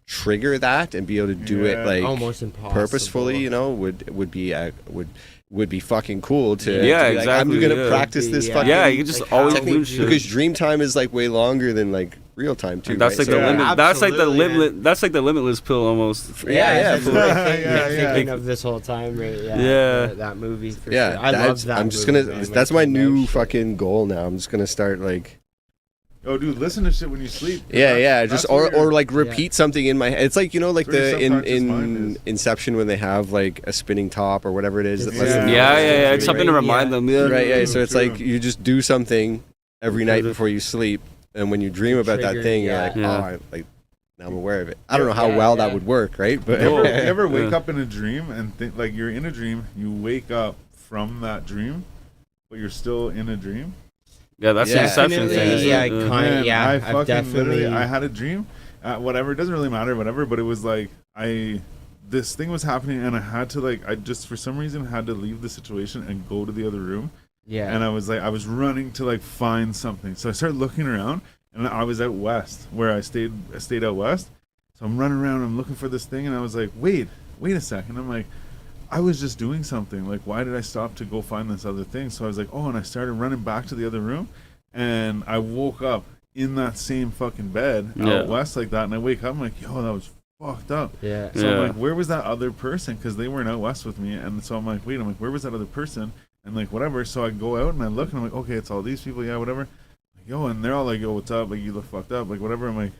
trigger that and be able to do it Yeah. like almost impossible. purposefully, you know, would be fucking cool to Yeah. to be Yeah, like, I'm exactly, gonna yeah. practice this Yeah. fucking Yeah, you can just Like always how- do technique, shit. because dream time is like way longer than like real time too. Like, that's right? like the Yeah. limit. That's like the Absolutely, limit. That's like the limitless pill almost. Yeah, yeah, that's for what real. I think, Yeah, been yeah. thinking of this whole time, right? Yeah, Yeah. that movie. For yeah, sure. I love that's- that. I'm just movie, gonna. man, That's when my it came out, new shit. fucking goal now. I'm just gonna start like. Oh, dude, listen to shit when you sleep. Yeah, just or like Yeah. repeat something in my head. It's like, you know, like That's where the your in subconscious mind is. Inception when they have like a spinning top or whatever it is. That lets them Yeah, know. yeah. It's something to Right, remind yeah. them. Yeah. Right, yeah. So it's True. like you just do something every night before you sleep, and when you dream about that Trigger, thing, you're yeah. like, Yeah. oh, now I'm aware of it. I don't know how Yeah, well yeah. that would work, right? But You ever wake Yeah. up in a dream and think like you're in a dream, you wake up from that dream, but you're still in a dream? Yeah, that's the Yeah. inception thing. Definitely, isn't yeah, it? kind Man, of. Yeah, I I've fucking definitely. literally, I had a dream, whatever, it doesn't really matter, whatever, but it was like, this thing was happening and I had to like, I just for some reason had to leave the situation and go to the other room. Yeah. And I was like, I was running to like find something. So I started looking around and I was out west where I stayed out west. So I'm running around, I'm looking for this thing and I was like, wait a second. I'm like, I was just doing something. Like, why did I stop to go find this other thing? So I was like, oh, and I started running back to the other room and I woke up in that same fucking bed Yeah. out west like that. And I wake up, I'm like, yo, that was fucked up. Yeah. So I'm Yeah. like, where was that other person? Because they weren't out west with me. And so I'm like, where was that other person? And like, whatever. So I go out and I look and I'm like, okay, it's all these people. Yeah, whatever. Like, yo, and they're all like, yo, what's up? Like, you look fucked up. Like, whatever. I'm like,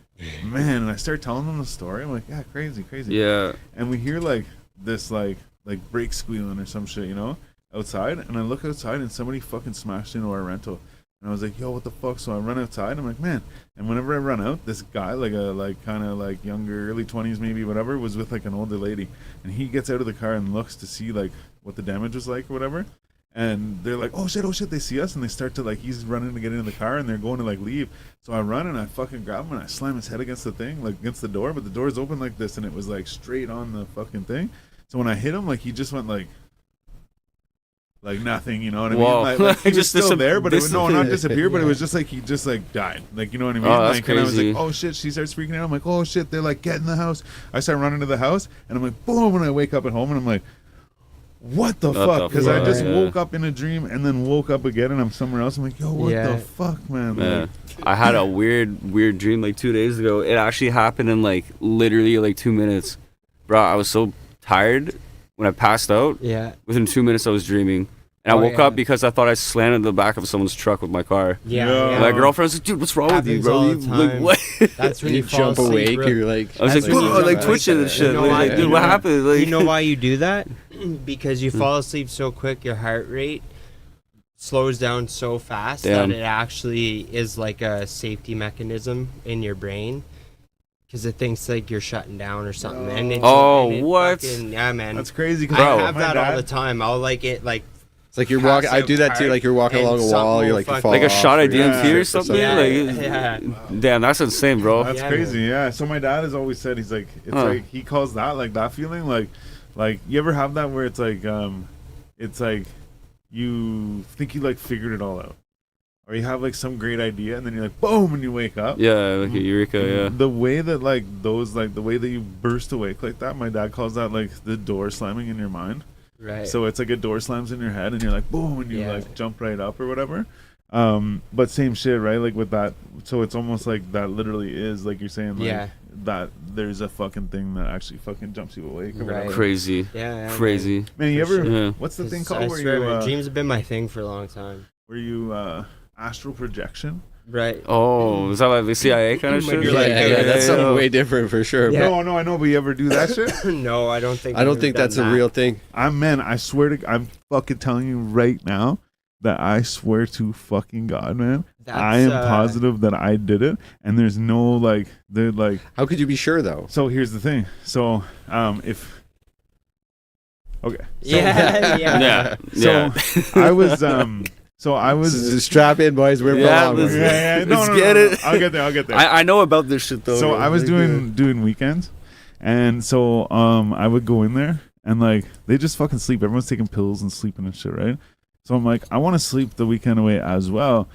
man. And I start telling them the story. I'm like, yeah, crazy. Yeah. And we hear like this, like, like brakes squealing or some shit, you know, outside. And I look outside and somebody fucking smashed into our rental. And I was like, yo, what the fuck? So I run outside and I'm like, man. And whenever I run out, this guy, like kind of like younger, early 20s maybe, whatever, was with like an older lady. And he gets out of the car and looks to see like what the damage was like or whatever. And they're like, oh shit, they see us. And they start to like, he's running to get into the car and they're going to like leave. So I run and I fucking grab him and I slam his head against the thing, like against the door. But the door's open like this and it was like straight on the fucking thing. So when I hit him, like he just went like nothing, you know what I mean? Like he was still there, but it was not disappear, but it was just like he just like died, like, you know what I mean? Oh, that's like, crazy. And I was like, oh shit. She starts freaking out. I'm like, oh shit. They're like, get in the house. I start running to the house, and I'm like, boom. And I wake up at home, and I'm like, what the fuck? Because I just woke up in a dream, and then woke up again, and I'm somewhere else. I'm like, yo, what the fuck, man? Like, I had a weird dream like 2 days ago. It actually happened in like literally like 2 minutes, bro. I was so tired when I passed out. Yeah. Within 2 minutes, I was dreaming. And I woke up because I thought I slammed into the back of someone's truck with my car. Yeah. My girlfriend was like, dude, what's wrong with you, bro? Like, what? That's when you you fall jump asleep, awake. bro. You're like, I was like, when you like jump twitching and shit. You know Like, why? dude, what happened? Like, You know why you do that? Because you fall asleep so quick, your heart rate slows down so fast that it actually is like a safety mechanism in your brain. Because it thinks like you're shutting down or something. And it what? Fucking, yeah, man. that's crazy. I have that all the time. I'll like it like. it's like you're walking. I do that too. Like you're walking along a wall. You're like, you fall like a off, shot of or you're DMT or sick something? Yeah. Damn, that's insane, bro. That's Yeah, crazy. Yeah. So my dad has always said, he's like, it's like he calls that like that feeling like you ever have that where it's like you think you like figured it all out, or you have like some great idea and then you're like boom and you wake up. Yeah, like a eureka. Yeah. The way that like those like the way that you burst awake like that, my dad calls that like the door slamming in your mind. Right. So it's like a door slams in your head and you're like boom and you like jump right up or whatever. But same shit, right? Like with that, so it's almost like that literally is like you're saying like that there's a fucking thing that actually fucking jumps you awake or whatever. Crazy. Yeah. Crazy. Man, you ever Yeah. what's the thing I called where swear, man, you dreams have been my thing for a long time. astral projection? Right. Oh, is that like the CIA kind of When shit? you're like, yeah, that's something way different for sure. Yeah. No, I know, but you ever do that shit? No, I don't think. I don't think that's a real thing. I swear to I'm fucking telling you right now that I swear to fucking God, man. I am positive that I did it, and there's no like they're like. How could you be sure though? So here's the thing. So if okay. So, Yeah. So I was strap in, boys. We're wrong. Let's get it. I'll get there. I know about this shit though. So bro. I was doing weekends, and so I would go in there and like they just fucking sleep. Everyone's taking pills and sleeping and shit, right? So I'm like, I want to sleep the weekend away as well,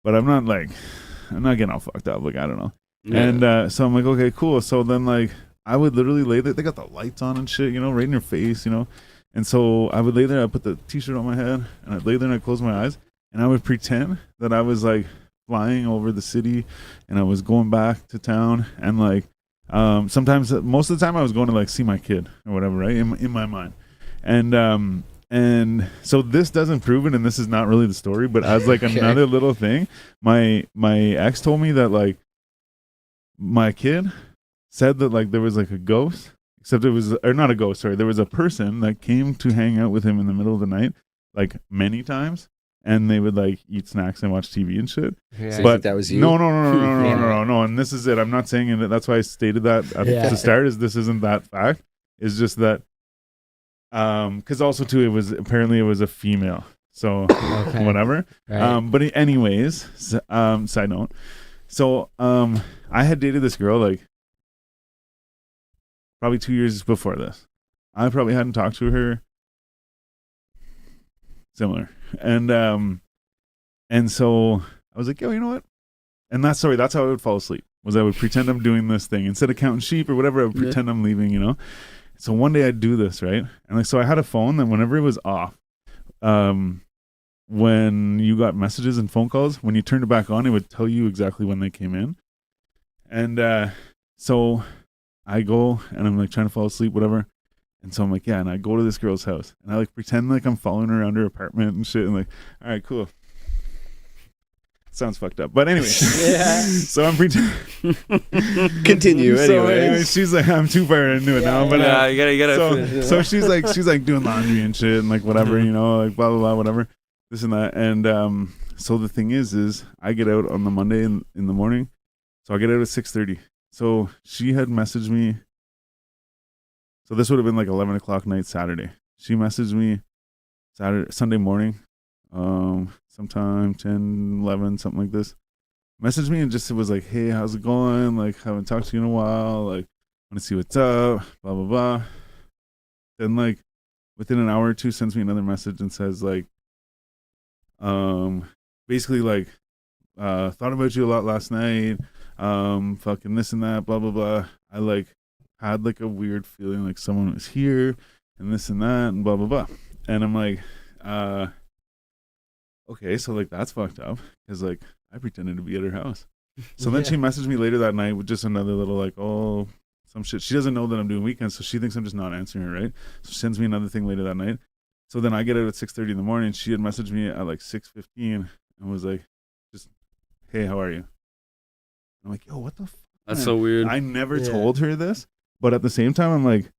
but I'm not getting all fucked up. Like I don't know. Yeah. And so I'm like, okay, cool. So then like I would literally lay there. They got the lights on and shit, you know, right in your face, you know. And so I would lay there. I put the t-shirt on my head, and I'd lay there and I'd close my eyes, and I would pretend that I was like flying over the city, and I was going back to town, and like sometimes, most of the time, I was going to like see my kid or whatever, right? In my mind, and so this doesn't prove it, and this is not really the story, but as like another little thing, my ex told me that like my kid said that like there was like a ghost, except it was, or not a ghost, sorry, there was a person that came to hang out with him in the middle of the night, like many times, and they would like eat snacks and watch TV and shit. Yeah. So But that was you? no, and this is it. I'm not saying it. That's why I stated that at the start. Is this isn't that fact? It's just that, because also too, it was a female. So whatever. Right. But anyways, side note. So I had dated this girl like probably 2 years before this. I probably hadn't talked to her. Similar. And so I was like, yo, you know what? And that's how I would fall asleep. Was I would pretend I'm doing this thing instead of counting sheep or whatever. I would pretend I'm leaving, you know. So one day I'd do this, right? And like, so I had a phone that whenever it was off, when you got messages and phone calls, when you turned it back on, it would tell you exactly when they came in. And so I go and I'm like trying to fall asleep, whatever. And so I'm like, yeah, and I go to this girl's house and I like pretend like I'm following her around her apartment and shit. And like, all right, cool. sounds fucked up. But anyway, Yeah. so I'm pretending. Continue So anyway. anyway, she's like, I'm too far into it now. But Yeah, you gotta. so she's like doing laundry and shit and like whatever, you know, like blah blah blah, whatever, this and that. And so the thing is I get out on the Monday in the morning, so I get out at 6:30. So she had messaged me. So this would have been like 11 o'clock night Saturday. She messaged me Sunday morning, sometime 10, 11, something like this. Messaged me and just was like, hey, how's it going? Like, haven't talked to you in a while. Like, want to see what's up, blah, blah, blah. Then, like, within an hour or two, sends me another message and says, like, basically, like, thought about you a lot last night, fucking this and that, blah, blah, blah. I, like, had, like, a weird feeling like someone was here and this and that and blah, blah, blah. And I'm like, okay, so, like, that's fucked up because, like, I pretended to be at her house. So then she messaged me later that night with just another little like, oh, some shit. She doesn't know that I'm doing weekends, so she thinks I'm just not answering her, right? So she sends me another thing later that night. So then I get out at 6:30 in the morning. She had messaged me at like 6:15 and was like, just, hey, how are you? I'm like, yo, what the fuck? That's man? so weird. I never told her this, but at the same time, I'm like,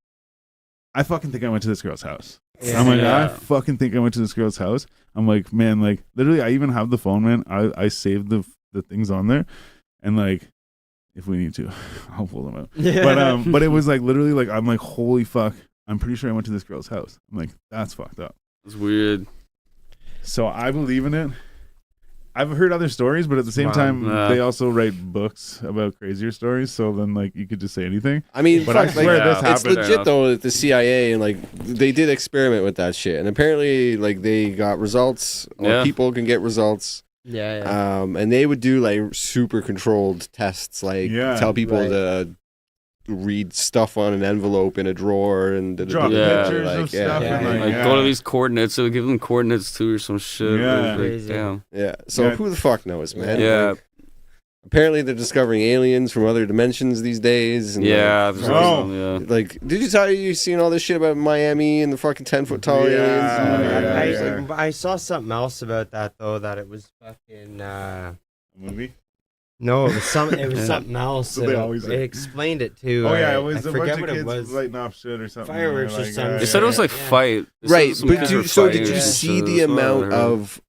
I fucking think I went to this girl's house. Yeah. I'm like, Yeah. I fucking think I went to this girl's house. I'm like, man, like literally, I even have the phone, man. I saved the things on there, and like, if we need to, I'll pull them out. Yeah. But it was like literally, like I'm like, holy fuck, I'm pretty sure I went to this girl's house. I'm like, that's fucked up. It's weird. So I believe in it. I've heard other stories, but at the same Wow. time, Nah. they also write books about crazier stories. So then, like, you could just say anything. I mean, But I fuck, swear like, this it's happened. legit though. That the CIA and like they did experiment with that shit, and apparently like they got results, or Yeah. people can get results. Yeah. And they would do like super controlled tests, like Yeah. tell people Right. to read stuff on an envelope in a drawer and Drop Yeah. pictures like, of stuff. yeah, and, like, Like yeah. go to these coordinates, so give them coordinates too or some shit. Yeah. Like, Crazy. damn. Yeah. So Yeah. who the fuck knows, man? Yeah. Like, apparently they're discovering aliens from other dimensions these days. And Yeah. Like, there's Oh. some, yeah. like, did you tell you seen all this shit about Miami and the fucking 10-foot tall Yeah. aliens? Yeah. I saw something else about that though. That it was fucking. Movie. No, it was some. It was Yeah. something else. So they always it say. explained it too. Oh yeah, I it was a bunch forget of what it kids was. lighting off shit or something. Fireworks or Like, something. They said it was like Yeah. fight. They said Right, some but kids were so did fighting you and see shit. the That's what I amount heard. of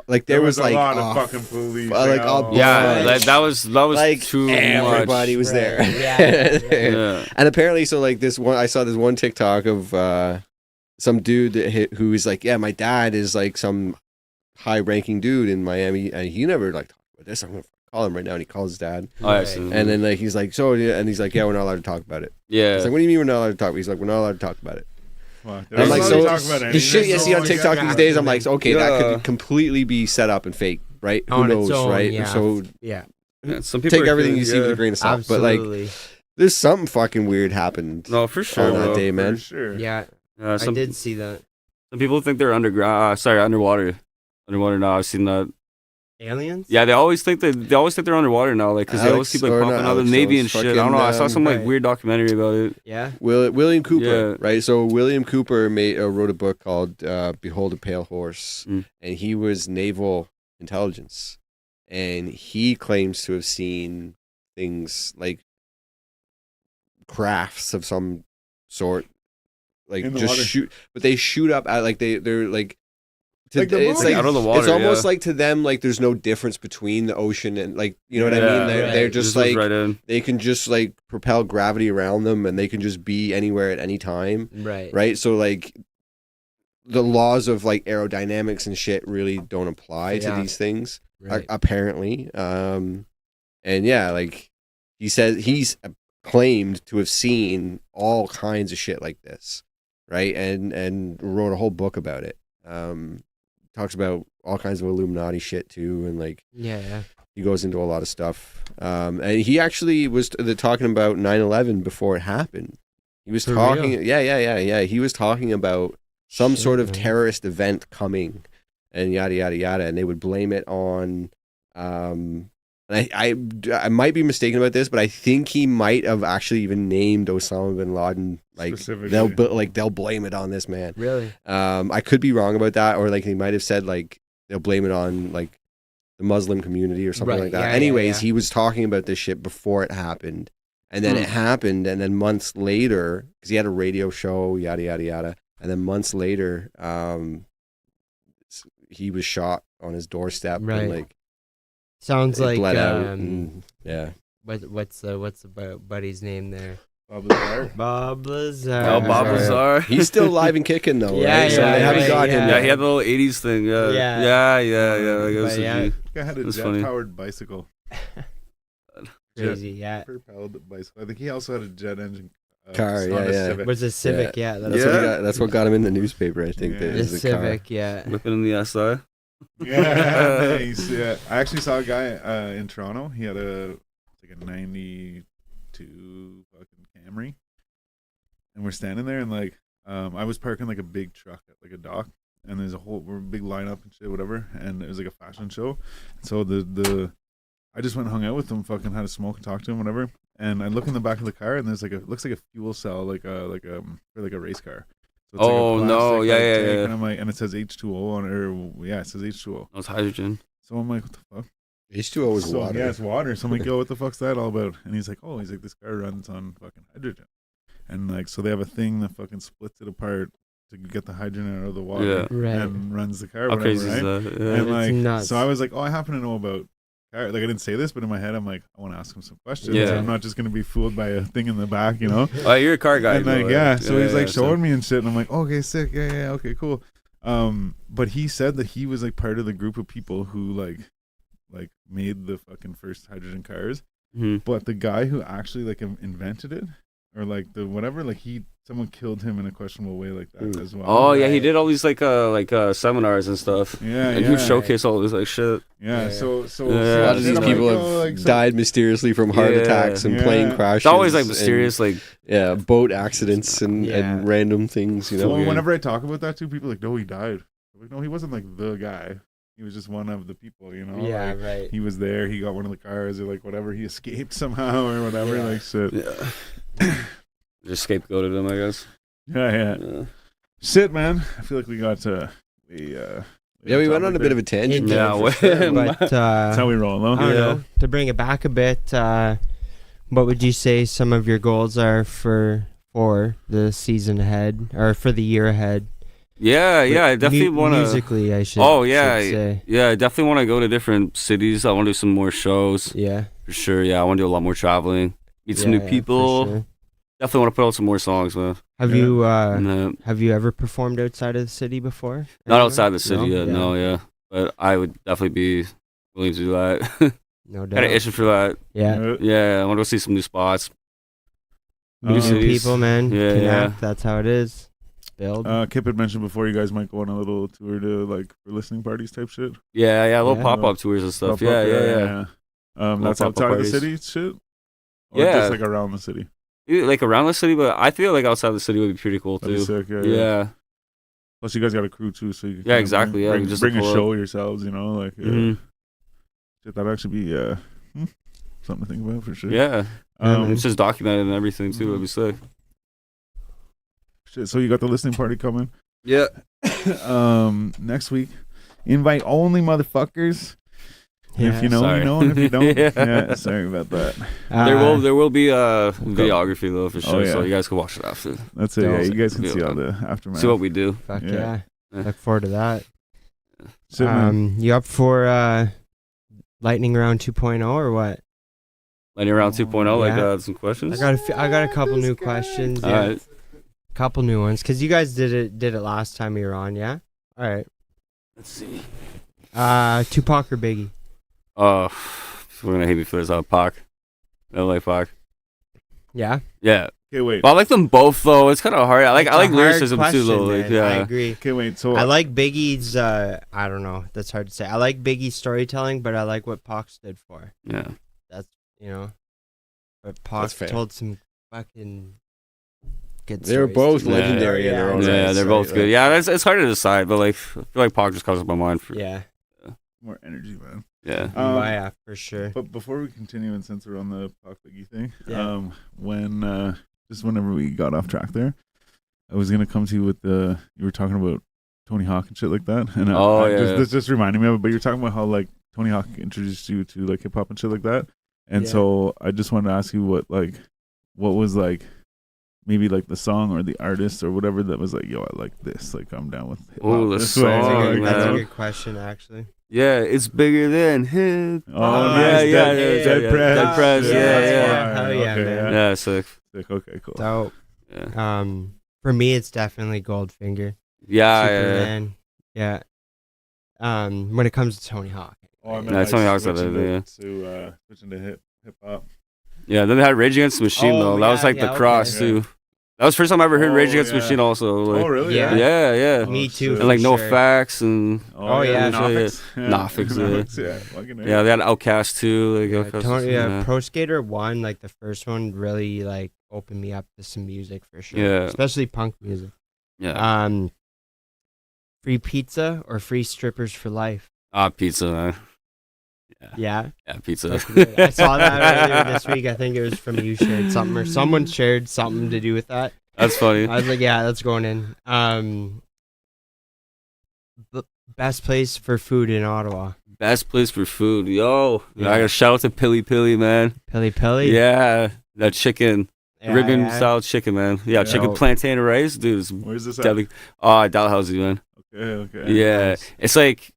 like there was a like lot oh, of fucking police. like a Yeah, bunch. like that was like too everybody much. was there. Right, yeah. Yeah. And apparently, so like this one, I saw this one TikTok of some dude who was like, yeah, my dad is like some high-ranking dude in Miami, and he never like talked about this. I'm gonna call him right now, and he calls his dad, Oh, I Right. see. and then like he's like, so, yeah, and he's like, yeah, we're not allowed to talk about it. Yeah. He's like, what do you mean we're not allowed to talk? He's like, we're not allowed to talk about it. Fuck. And I'm like, There's so no talk about the anything. shit you see on Oh, TikTok yeah. these days, I'm like, okay, that Yeah. could completely be set up and fake, right? Who On its knows, own, right? yeah. So Yeah, Yeah, some people take are everything good, you see with a grain of salt. absolutely. But like, there's something fucking weird happened no, for sure. on that bro. day, For man. sure. Yeah, Yeah, I some did see that. people think they're underground. Underwater. Underwater now. I've seen that. Aliens? Yeah, they always think they're underwater now, like because they always Alex- keep like or popping not out of the Alex Navy Jones, and shit. I don't know. I saw fucking, some like right. weird documentary about it. Yeah. William Cooper, Yeah. right? So William Cooper wrote a book called "Behold a Pale Horse," Mm. and he was naval intelligence, and he claims to have seen things like crafts of some sort, like In the just water. shoot, but they shoot up at like they're like. Like the it's movies. like Out of the water, it's almost yeah. like to them like there's no difference between the ocean and like you know what I Yeah, mean. They're right. just This was like right in. they can just like propel gravity around them and they can just be anywhere at any time, Right. right? So like the laws of like aerodynamics and shit really don't apply to Yeah. these things Right. apparently. And yeah, like he says he's claimed to have seen all kinds of shit like this, right? And wrote a whole book about it. Talks about all kinds of Illuminati shit too, and like Yeah. he goes into a lot of stuff. And he actually was talking about 9/11 before it happened. He was For talking, real? yeah. He was talking about some Shit, sort of man. terrorist event coming, and yada yada yada, and they would blame it on. And I might be mistaken about this, but I think he might have actually even named Osama bin Laden. Like Specifically. they'll blame it on this man. Really? I could be wrong about that, or like he might have said like they'll blame it on like the Muslim community or something Right, like that. yeah, Anyways, yeah. he was talking about this shit before it happened. And then it happened, and then months later, because he had a radio show, yada, yada, yada. And then months later, he was shot on his doorstep. Right. And, like, Sounds it like bled out. And, yeah. what's the buddy's name there? Bob Lazar. Bob Lazar. Oh, Bob Lazar. He's still alive and kicking, though, Yeah, right? So yeah, they haven't right, got him yeah. Yeah, yet. he had the little 80s thing. Yeah. Yeah. Yeah. I guess But yeah. I had a That's funny. jet-powered bicycle. Crazy, yeah. Propelled bicycle. I think he also had a jet engine Car, Honda yeah. Civic. Was a Civic, yeah. That's what got him in the newspaper, I think. Yeah. that the is the car. Civic, yeah. Whipping in the SI. Yeah, nice. Yeah, I actually saw a guy in Toronto. He had a 92 fucking Camry, and we're standing there, and like, I was parking like a big truck at like a dock, and there's a big lineup and shit, whatever, and it was like a fashion show. So I just went and hung out with him, fucking had a smoke and talked to him, whatever. And I look in the back of the car, and there's looks like a fuel cell, for like a race car. So it's Oh, like a no. plastic, Yeah, like, yeah, tank, yeah. And I'm like, and it says H2O on it, or yeah, it says H2O. That was hydrogen. So I'm like, what the fuck? H2O was So, water. Yeah, it's water. So I'm like, yo, what the fuck's that all about? And he's like, this car runs on fucking hydrogen. And like, so they have a thing that fucking splits it apart to get the hydrogen out of the water Yeah. Right. and runs the car, How whatever, crazy right? is that? Yeah. And like, nuts. so I was like, I happen to know about car. Like, I didn't say this, but in my head, I'm like, I want to ask him some questions. Yeah. I'm not just going to be fooled by a thing in the back, you know? Oh, you're a car guy. And like, though, yeah. So he's like so- showing me and shit. And I'm like, okay, sick. Yeah. Okay, cool. But he said that he was like part of the group of people who like made the fucking first hydrogen cars. Mhm. But the guy who actually like invented it, or like the whatever, like someone killed him in a questionable way like that as well. Oh yeah, he did all these like seminars and stuff. Yeah, And he would showcase all this like shit. Yeah, Yeah. so Yeah. A lot of these I'm people like, have like, so- died mysteriously from heart Yeah. attacks and Yeah. plane crashes. It's always like and, mysterious, like boat accidents and Yeah. random things, you So know. weird. whenever I talk about that too, people are like, no, he died. I'm like, no, he wasn't like the guy. He was just one of the people, you know. Yeah, Like, right. he was there. He got one of the cars, or like whatever. He escaped somehow, or whatever. Yeah. Like shit. yeah. Just scapegoated him, I guess. Yeah. Shit, man. I feel like we got we went on a bit of a tangent. It Yeah, did, well, for sure, but That's how we roll, I though. don't Yeah. know. To bring it back a bit, what would you say some of your goals are for the season ahead, or for the year ahead? Yeah, I definitely want to. musically, I should. Oh yeah, should say. yeah. I definitely want to go to different cities. I want to do some more shows Yeah. for sure. Yeah, I want to do a lot more traveling, meet some Yeah, new yeah, people. for sure. Definitely want to put out some more songs, man. Have Yeah. you And, have you ever performed outside of the city before? not outside the city, No? no, yeah. But I would definitely be willing to do that. No doubt. Kind of itching for that. Yeah. Yeah, I want to go see some new spots. New cities. people, man. Yeah, Connect. That's how it is. Build. Kip had mentioned before you guys might go on a little tour to like for listening parties type shit. Yeah, little Yeah. pop-up tours and stuff. Pop up, Yeah. That's pop-up outside of the parties. city, shit. Or Yeah. just like around the city. Yeah, like around the city, but I feel like outside the city would be pretty cool That'd be too. sick. Yeah. Yeah. Plus, you guys got a crew too, so you can Yeah, exactly, yeah, bring, we just bring a pull up. show yourselves. You know, like Mhm. shit, that'd actually be something to think about for sure. Yeah. And Um, it's just documented and everything too. It'd be sick. shit, so you got the listening party coming. Yeah. Next week, invite only, motherfuckers. Yeah. If you know, Sorry. you know, and if you don't, Yeah. yeah, sorry about that. There will be videography though for sure, so yeah. you guys can watch it after. That's it. Yeah, Awesome. you guys can Yeah. see all the aftermath. See what we do. Fuck Yeah. yeah. Yeah. Look forward to that. Shit, man. You up for lightning round 2.0 or what? Lightning round 2.0, like Yeah. some questions. I got a couple new questions. All Yeah. right. Couple new ones because you guys did it last time you were on. Yeah. All right. Let's see. Tupac or Biggie? We're gonna hate me for this. Pac. I like Pac. Yeah. Yeah. Okay, wait. Well, I like them both though. It's kind of hard. I like It's a hard lyricism too question, though. Like, man. yeah. I agree. Okay, wait. So I like Biggie's. I don't know. That's hard to say. I like Biggie's storytelling, but I like what Pac stood for. Yeah. That's But Pac That's fair. told some fucking good. They're stories, both too. legendary in their own Yeah, rights, they're right? both Like, good. Yeah, it's hard to decide, but like I feel like Pac just comes up my mind for Yeah. more energy, man. yeah. Yeah, for sure. But before we continue, and since we're on the Pac Biggie thing, Yeah. when just whenever we got off track there, I was gonna come to you with you were talking about Tony Hawk and shit like that, and Oh, yeah. this just reminded me of it. But you're talking about how like Tony Hawk introduced you to like hip hop and shit like that. And Yeah. so I just wanted to ask you what was like maybe like the song or the artist or whatever that was like, yo, I like this. Like I'm down with hip hop. Oh, the this way. song, Like, That's a man. good question, actually. Yeah, it's bigger than hip. Oh, nice. yeah, Dead Prez. Dead Prez. Yeah, Yeah, that's yeah. fire. Hell yeah, man. Yeah, sick. Sick. Okay, cool. So, Yeah, for me, it's definitely Goldfinger. yeah. Superman. Yeah. When it comes to Tony Hawk. Oh, I meant Yeah, like Tony Hawk's switching that, to switching to hip hop. Yeah, then they had Rage Against the Machine, Oh, though. That was yeah, like yeah, the cross, okay. too. That was the first time I ever heard Oh, Rage Against the yeah. Machine, also. Like, Oh, really? Yeah. yeah. Me too. shit. And like for No sure. Facts and Oh, yeah. Nofix. Nofix, yeah. Nofix, yeah. Fucking A. yeah, they had Outcast too. Like Yeah, Outcast was- Tony, Pro Skater 1, like the first one, really like opened me up to some music for sure. Yeah. Especially punk music. yeah. Free pizza or free strippers for life? Pizza, man. Yeah. Yeah, pizza. That's good. I saw that earlier this week. I think it was from you shared something or someone shared something to do with that. That's funny. I was like, yeah, that's going in. Best place for food in Ottawa. Best place for food, yo. Yeah. I got to shout out to Pilly Pilly, man. Pilly Pilly. Yeah, that chicken, Yeah, ribbon yeah. style chicken, man. Yeah, chicken Oh. plantain rice, dude. It's Where's this at? deadly. Oh, Dalhousie, man. Okay. Yeah, Nice. it's like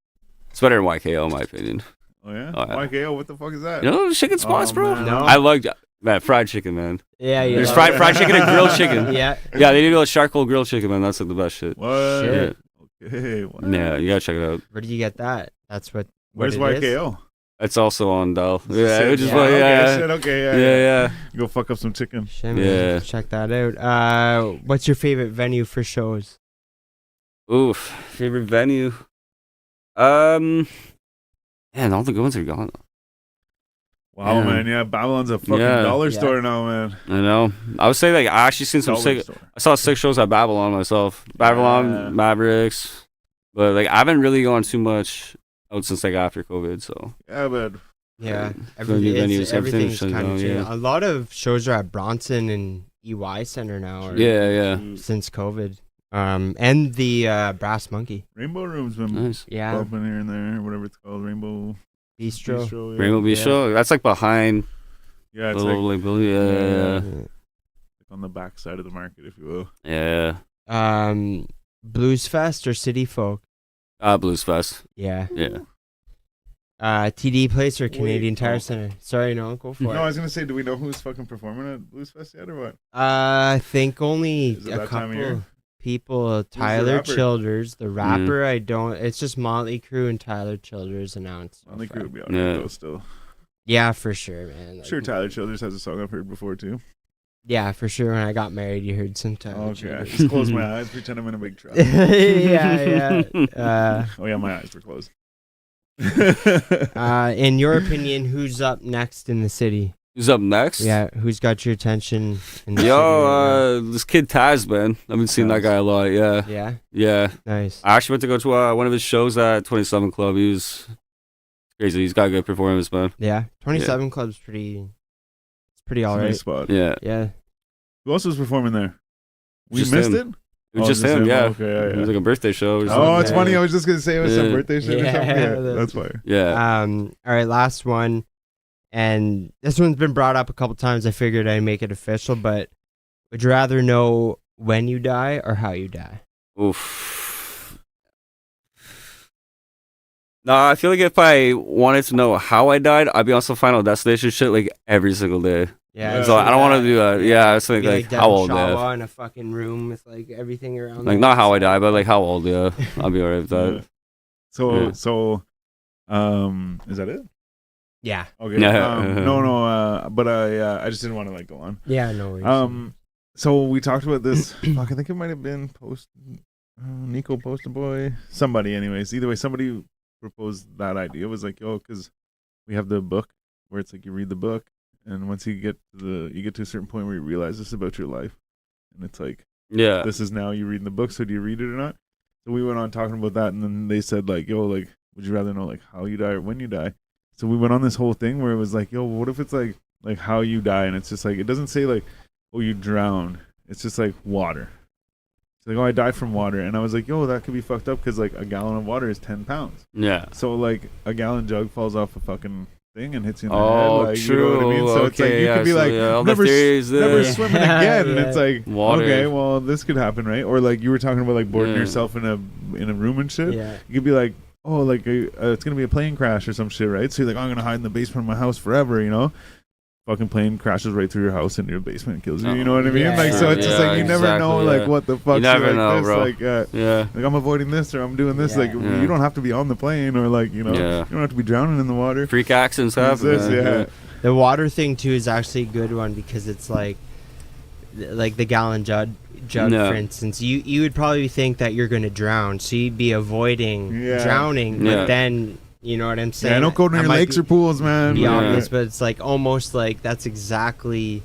it's better than YKO in my opinion. Oh, yeah? Oh, yeah. YKO, what the fuck is that? You know, chicken spots, Oh, bro. man. No. I like man fried chicken, man. Yeah, yeah. There's fried chicken and grilled chicken. Yeah. Yeah, they do a charcoal grilled chicken, man. That's like the best shit. What? Shit. Okay. What? Yeah, you gotta check it out. Where do you get that? That's what. Where's what it is? YKO? It's also on Dell. Yeah, Shit, which is yeah. why, Okay, yeah, shit, okay, yeah. Go fuck up some chicken. Shit, man. Yeah. Check that out. What's your favorite venue for shows? Oof, favorite venue. Man, all the good ones are gone. Wow, Yeah. man. Yeah, Babylon's a fucking Yeah. dollar Yeah. store now, man. I know. I would say like I actually seen some Dollar sick. store. I saw 6 shows at Babylon myself. Babylon, Yeah. Mavericks, but like I haven't really gone too much out since like after COVID. So Yeah, but Yeah, venue, venues, everything's shut kind down, of yeah. changed. A lot of shows are at Bronson and EY Center now. Or yeah. Since COVID. And the Brass Monkey. Rainbow Room's been Nice. Yeah. bumping here and there, whatever it's called. Rainbow Bistro. Bistro. Yeah. Rainbow Beach Yeah. show. That's like behind Yeah, it's little like like Billy. Yeah. on the back side of the market, if you will. Yeah. Blues Fest or City Folk? Blues Fest. Yeah. Yeah. TD Place or Canadian Wait, Tire oh. Center? Sorry, no, go for No, I it. was gonna say, do we know who's fucking performing at Blues Fest yet, or what? I think only Is it a that time of year? couple people. the Tyler rapper? Childers, the rapper. I don't. It's just Motley Crue and Tyler Childers announced. I think it would be on Yeah. though still. Yeah, for sure, man. Sure, Tyler Childers has a song I've heard before too. Yeah, for sure. When I got married, you heard some Tyler Okay, I Childers. just close my eyes, pretend I'm in a big truck. yeah. Oh yeah, my eyes were closed. In your opinion, who's up next in the city? Who's up next? Yeah, who's got your attention in the city? Yo, this kid Taz, man. I've been seeing that Taz. guy a lot. Yeah. right now? Yeah, Yeah. nice. I actually went to go to one of his shows at 27 Club. He was crazy. He's got a good performance, man. Yeah, 27 Club's pretty. It's pretty It's a alright. nice spot. Yeah. Yeah. Who else was performing there? We Just missed him. it. It was Oh, just just him, him. yeah. Okay, yeah, It was yeah. like a birthday show or Oh, something. it's funny. I was just gonna say it was some Yeah. birthday shit or something. Yeah, Yeah, that's- that's why. Yeah. All right, last one, and this one's been brought up a couple times. I figured I'd make it official, but would you rather know when you die or how you die? Oof. No, I feel like if I wanted to know how I died, I'd be on some Final Destination shit like every single day. Yeah, Yeah. So I don't want to do that. Yeah, I was Be thinking like Devon how old, yeah. Shawa in a fucking room with like everything around. Like them. not how I die, but like how old, yeah. I'll be alright with that. Yeah. So Yeah. is that it? Yeah. Okay. Yeah. No. But I just didn't want to like go on. Yeah. No worries. So we talked about this. Fuck, I think it might have been Nico Poster Boy. Somebody, anyways. Either way, somebody proposed that idea. It was like, yo, because we have the book where it's like you read the book, and once you get to a certain point where you realize this is about your life, and it's like Yeah. this is now you reading the book. So do you read it or not? So we went on talking about that, and then they said like, yo, like, would you rather know like how you die or when you die? So we went on this whole thing where it was like, yo, what if it's like how you die, and it's just like it doesn't say like, oh, you drown. It's just like water. She's like, oh, I died from water. And I was like, yo, that could be fucked up because like a gallon of water is 10 pounds. Yeah. So like a gallon jug falls off a fucking thing and hits you in the Oh, head. Like, true. You know what I mean? So it's like you could be like, all the never, theories there. never swimming again. And it's like, Water. okay, well, this could happen, right? Or like you were talking about like boarding yourself in a room and shit. Yeah. You could be like, oh, like it's gonna be a plane crash or some shit, right? So you're like, oh, I'm gonna hide in the basement of my house forever, you know? Fucking plane crashes right through your house into your basement and kills you. You know what I mean? Yeah, like, so it's just like you never know, like what the fuck. You never like know, this, bro. Like, like I'm avoiding this or I'm doing this. Yeah. Like, you don't have to be on the plane or like, you know, you don't have to be drowning in the water. Freak accidents happen. This, man. The water thing too is actually a good one because it's like the gallon jug for instance. You would probably think that you're gonna drown, so you'd be avoiding drowning, but then. You know what I'm saying? Yeah, don't go near lakes or pools, man. Be obvious, but it's like almost like that's exactly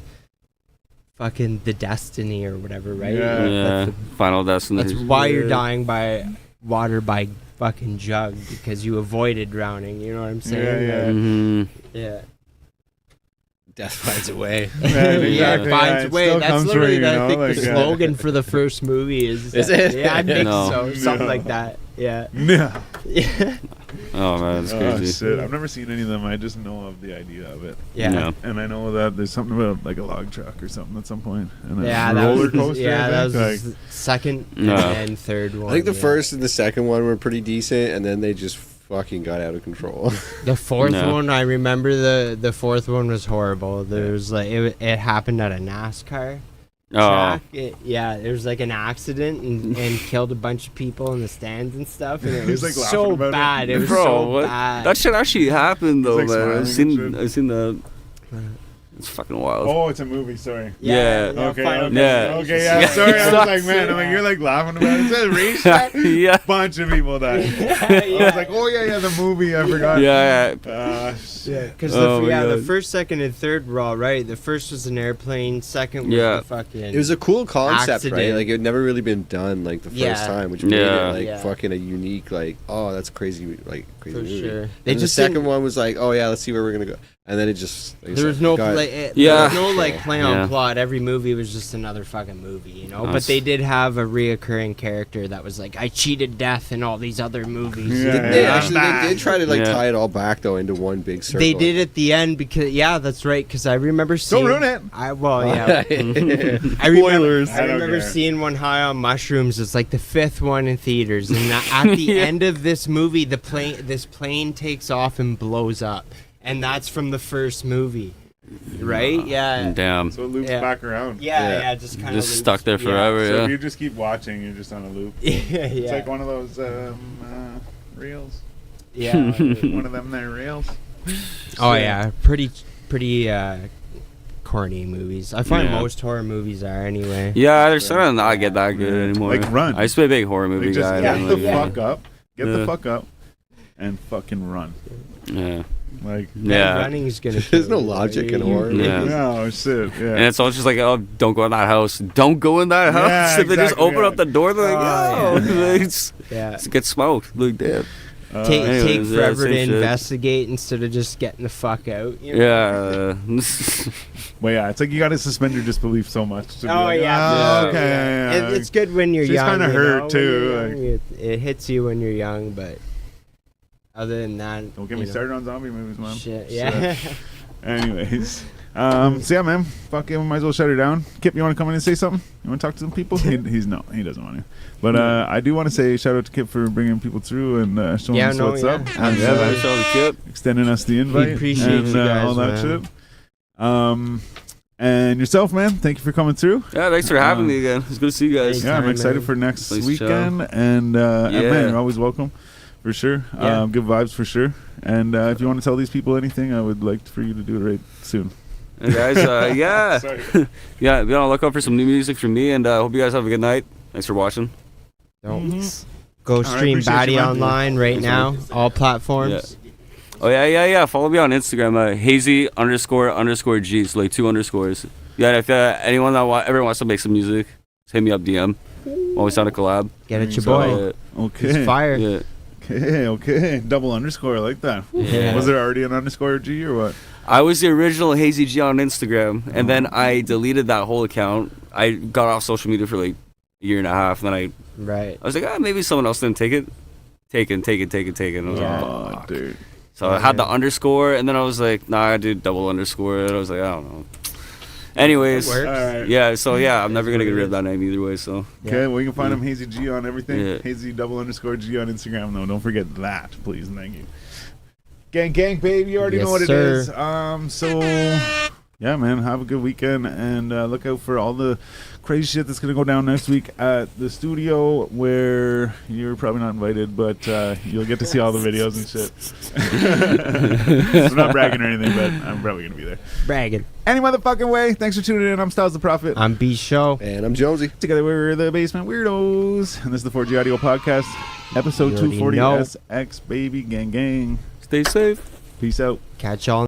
fucking the destiny or whatever, right? Yeah. Yeah. Final destination. That's why you're dying by water by fucking jug because you avoided drowning. You know what I'm saying? Yeah. Death finds a way. Yeah, it finds a way. still That's comes literally, through, you I know, think, like, the slogan for the first movie is it? Yeah, I think No. so. Something No. like that. Yeah. Yeah. Yeah. Oh man, that's Oh crazy. shit! I've never seen any of them. I just know of the idea of it, Yeah. and I know that there's something about like a log truck or something at some point, and a Yeah, roller that was, coaster. yeah, I that was think. the second No. and then third one. I think the yeah. first and the second one were pretty decent, and then they just fucking got out of control. The fourth No. one, I remember the fourth one was horrible. There was like it happened at a NASCAR Oh, track. There was like an accident and killed a bunch of people in the stands and stuff, and it He's, was like, laughing so about it. bad. It was bro, so what? bad. That shit actually happened though, like, man. smiling and I've seen the. It's fucking wild. Oh, it's a movie. Sorry. Yeah. Okay. Final Okay. Yeah. Okay. Yeah. Yeah. Sorry. I was Sucks. like, man. I'm like, you're like laughing about it. It's a racetrack. Yeah. Bunch of people died. I was like, oh yeah, the movie. I forgot. Yeah. Shit. Because Oh my the God. first, second, and third were all right. The first was an airplane. Second was Yeah. the fucking. It was a cool concept, right? Accident. Like it had never really been done like the first Yeah. time, which made Yeah. it like Yeah. fucking a unique, like, oh, that's crazy, like crazy For movie. sure. They just the second one was like, oh yeah, let's see where we're gonna go, and then it just like I There was said, no got- there Yeah. was no like play on Yeah. plot. Every movie was just another fucking movie, you know. But Nice. they did have a reoccurring character that was like, I cheated death in all these other movies. Yeah, They yeah. actually they did try to like Yeah. tie it all back though into one big circle. They did at the end because that's right. Because I remember seeing. Don't ruin it. I remember, Spoilers. I I don't remember care. seeing one high on mushrooms. It's like the fifth one in theaters, and at the Yeah. end of this movie, this plane takes off and blows up, and that's from the first movie, right? Yeah. Damn. So it loops Yeah. back around. Yeah, just kind of Just stuck there forever. So Yeah. if you just keep watching, you're just on a loop. Yeah, It's yeah, like one of those reels. yeah. One of them there reels. Oh yeah, pretty corny movies. I find Yeah. most horror movies are anyway. Yeah, they're starting to not get that good anymore. Like Run. I used to be a big horror movie Like, just guy. get and, the like, yeah. fuck up. Get the Yeah. fuck up. And fucking run. Yeah. Like, Yeah. Running is gonna. There's kill no you, logic in right? horror. Yeah. no shit. Yeah. And it's all just like, oh, don't go in that house. Don't go in that house. Yeah, If they just exactly, open yeah. up the door, they're like, Oh, oh, yeah. it's Yeah. get smoked. Like, damn. Take anyways, yeah, forever to same shit. investigate instead of just getting the fuck out. You know? Yeah. Well, yeah, it's like you got to suspend your disbelief so much. To be Oh like, yeah. "Oh, Yeah. okay. Yeah. It's good when you're She's young. kinda you hurt, know, when too, you're young, it hits you when you're young, but other than that, Don't get you me know, started on zombie movies, man. Shit. So, Yeah. anyways, so yeah, man, fuck it, we might as well shut her down. Kip, you want to come in and say something? You want to talk to some people? He doesn't want to. But I do want to say shout out to Kip for bringing people through and showing us what's up. And, Absolutely. Shout out to Kip. extending us the invite. appreciate and, you guys, all that man. shit. And yourself, man, thank you for coming through. Yeah, thanks for having me again. It's good to see you guys. Yeah, I'm Anytime, excited man. for next Please weekend, and man, you're always welcome, for sure. Yeah. Good vibes for sure. And if you want to tell these people anything, I would like for you to do it right soon. And guys, yeah. Sorry. Yeah, be on the lookout for some new music from me, and hope you guys have a good night. Thanks for watching. Mhm. Go right, stream appreciate Batty you, man. online right Thanks, now, man. all platforms. Oh, yeah. Follow me on Instagram, Hazey__G. So, like, 2 underscores. Yeah, if anyone that ever wants to make some music, just hit me up DM. Always on a collab. Get it, your So, boy. Okay. He's fire. Yeah. Okay. Double underscore. I like that. Yeah. Was there already an underscore G or what? I was the original Hazey.G on Instagram, and then I deleted that whole account. I got off social media for like a year and a half. And then Right. I was like, maybe someone else didn't take it. Taken. I was like, Oh, fuck. dude. So I had the underscore, and then I was like, nah, I did double underscore. And I was like, I don't know. Anyways, That works. All right. yeah. So yeah, I'm never gonna get rid of that name either way. So Okay, well, you can find him Hazey.G on everything. Yeah. Hazey_G on Instagram. No, don't forget that, please. And thank you. Gang, baby. You already Yes, know what sir. it is. So, yeah, man, have a good weekend. And look out for all the crazy shit that's going to go down next week at the studio where you're probably not invited, but you'll get to see all the videos and shit. I'm not bragging or anything, but I'm probably going to be there. Bragging. Any motherfucking way. Thanks for tuning in. I'm Stylez the Prophet. I'm B Show. And I'm Jonesy. Together we're the Basement Weirdos, and this is the 4G Audio Podcast, episode You already 240 know. SX, baby, gang. stay safe. Peace out. Catch y'all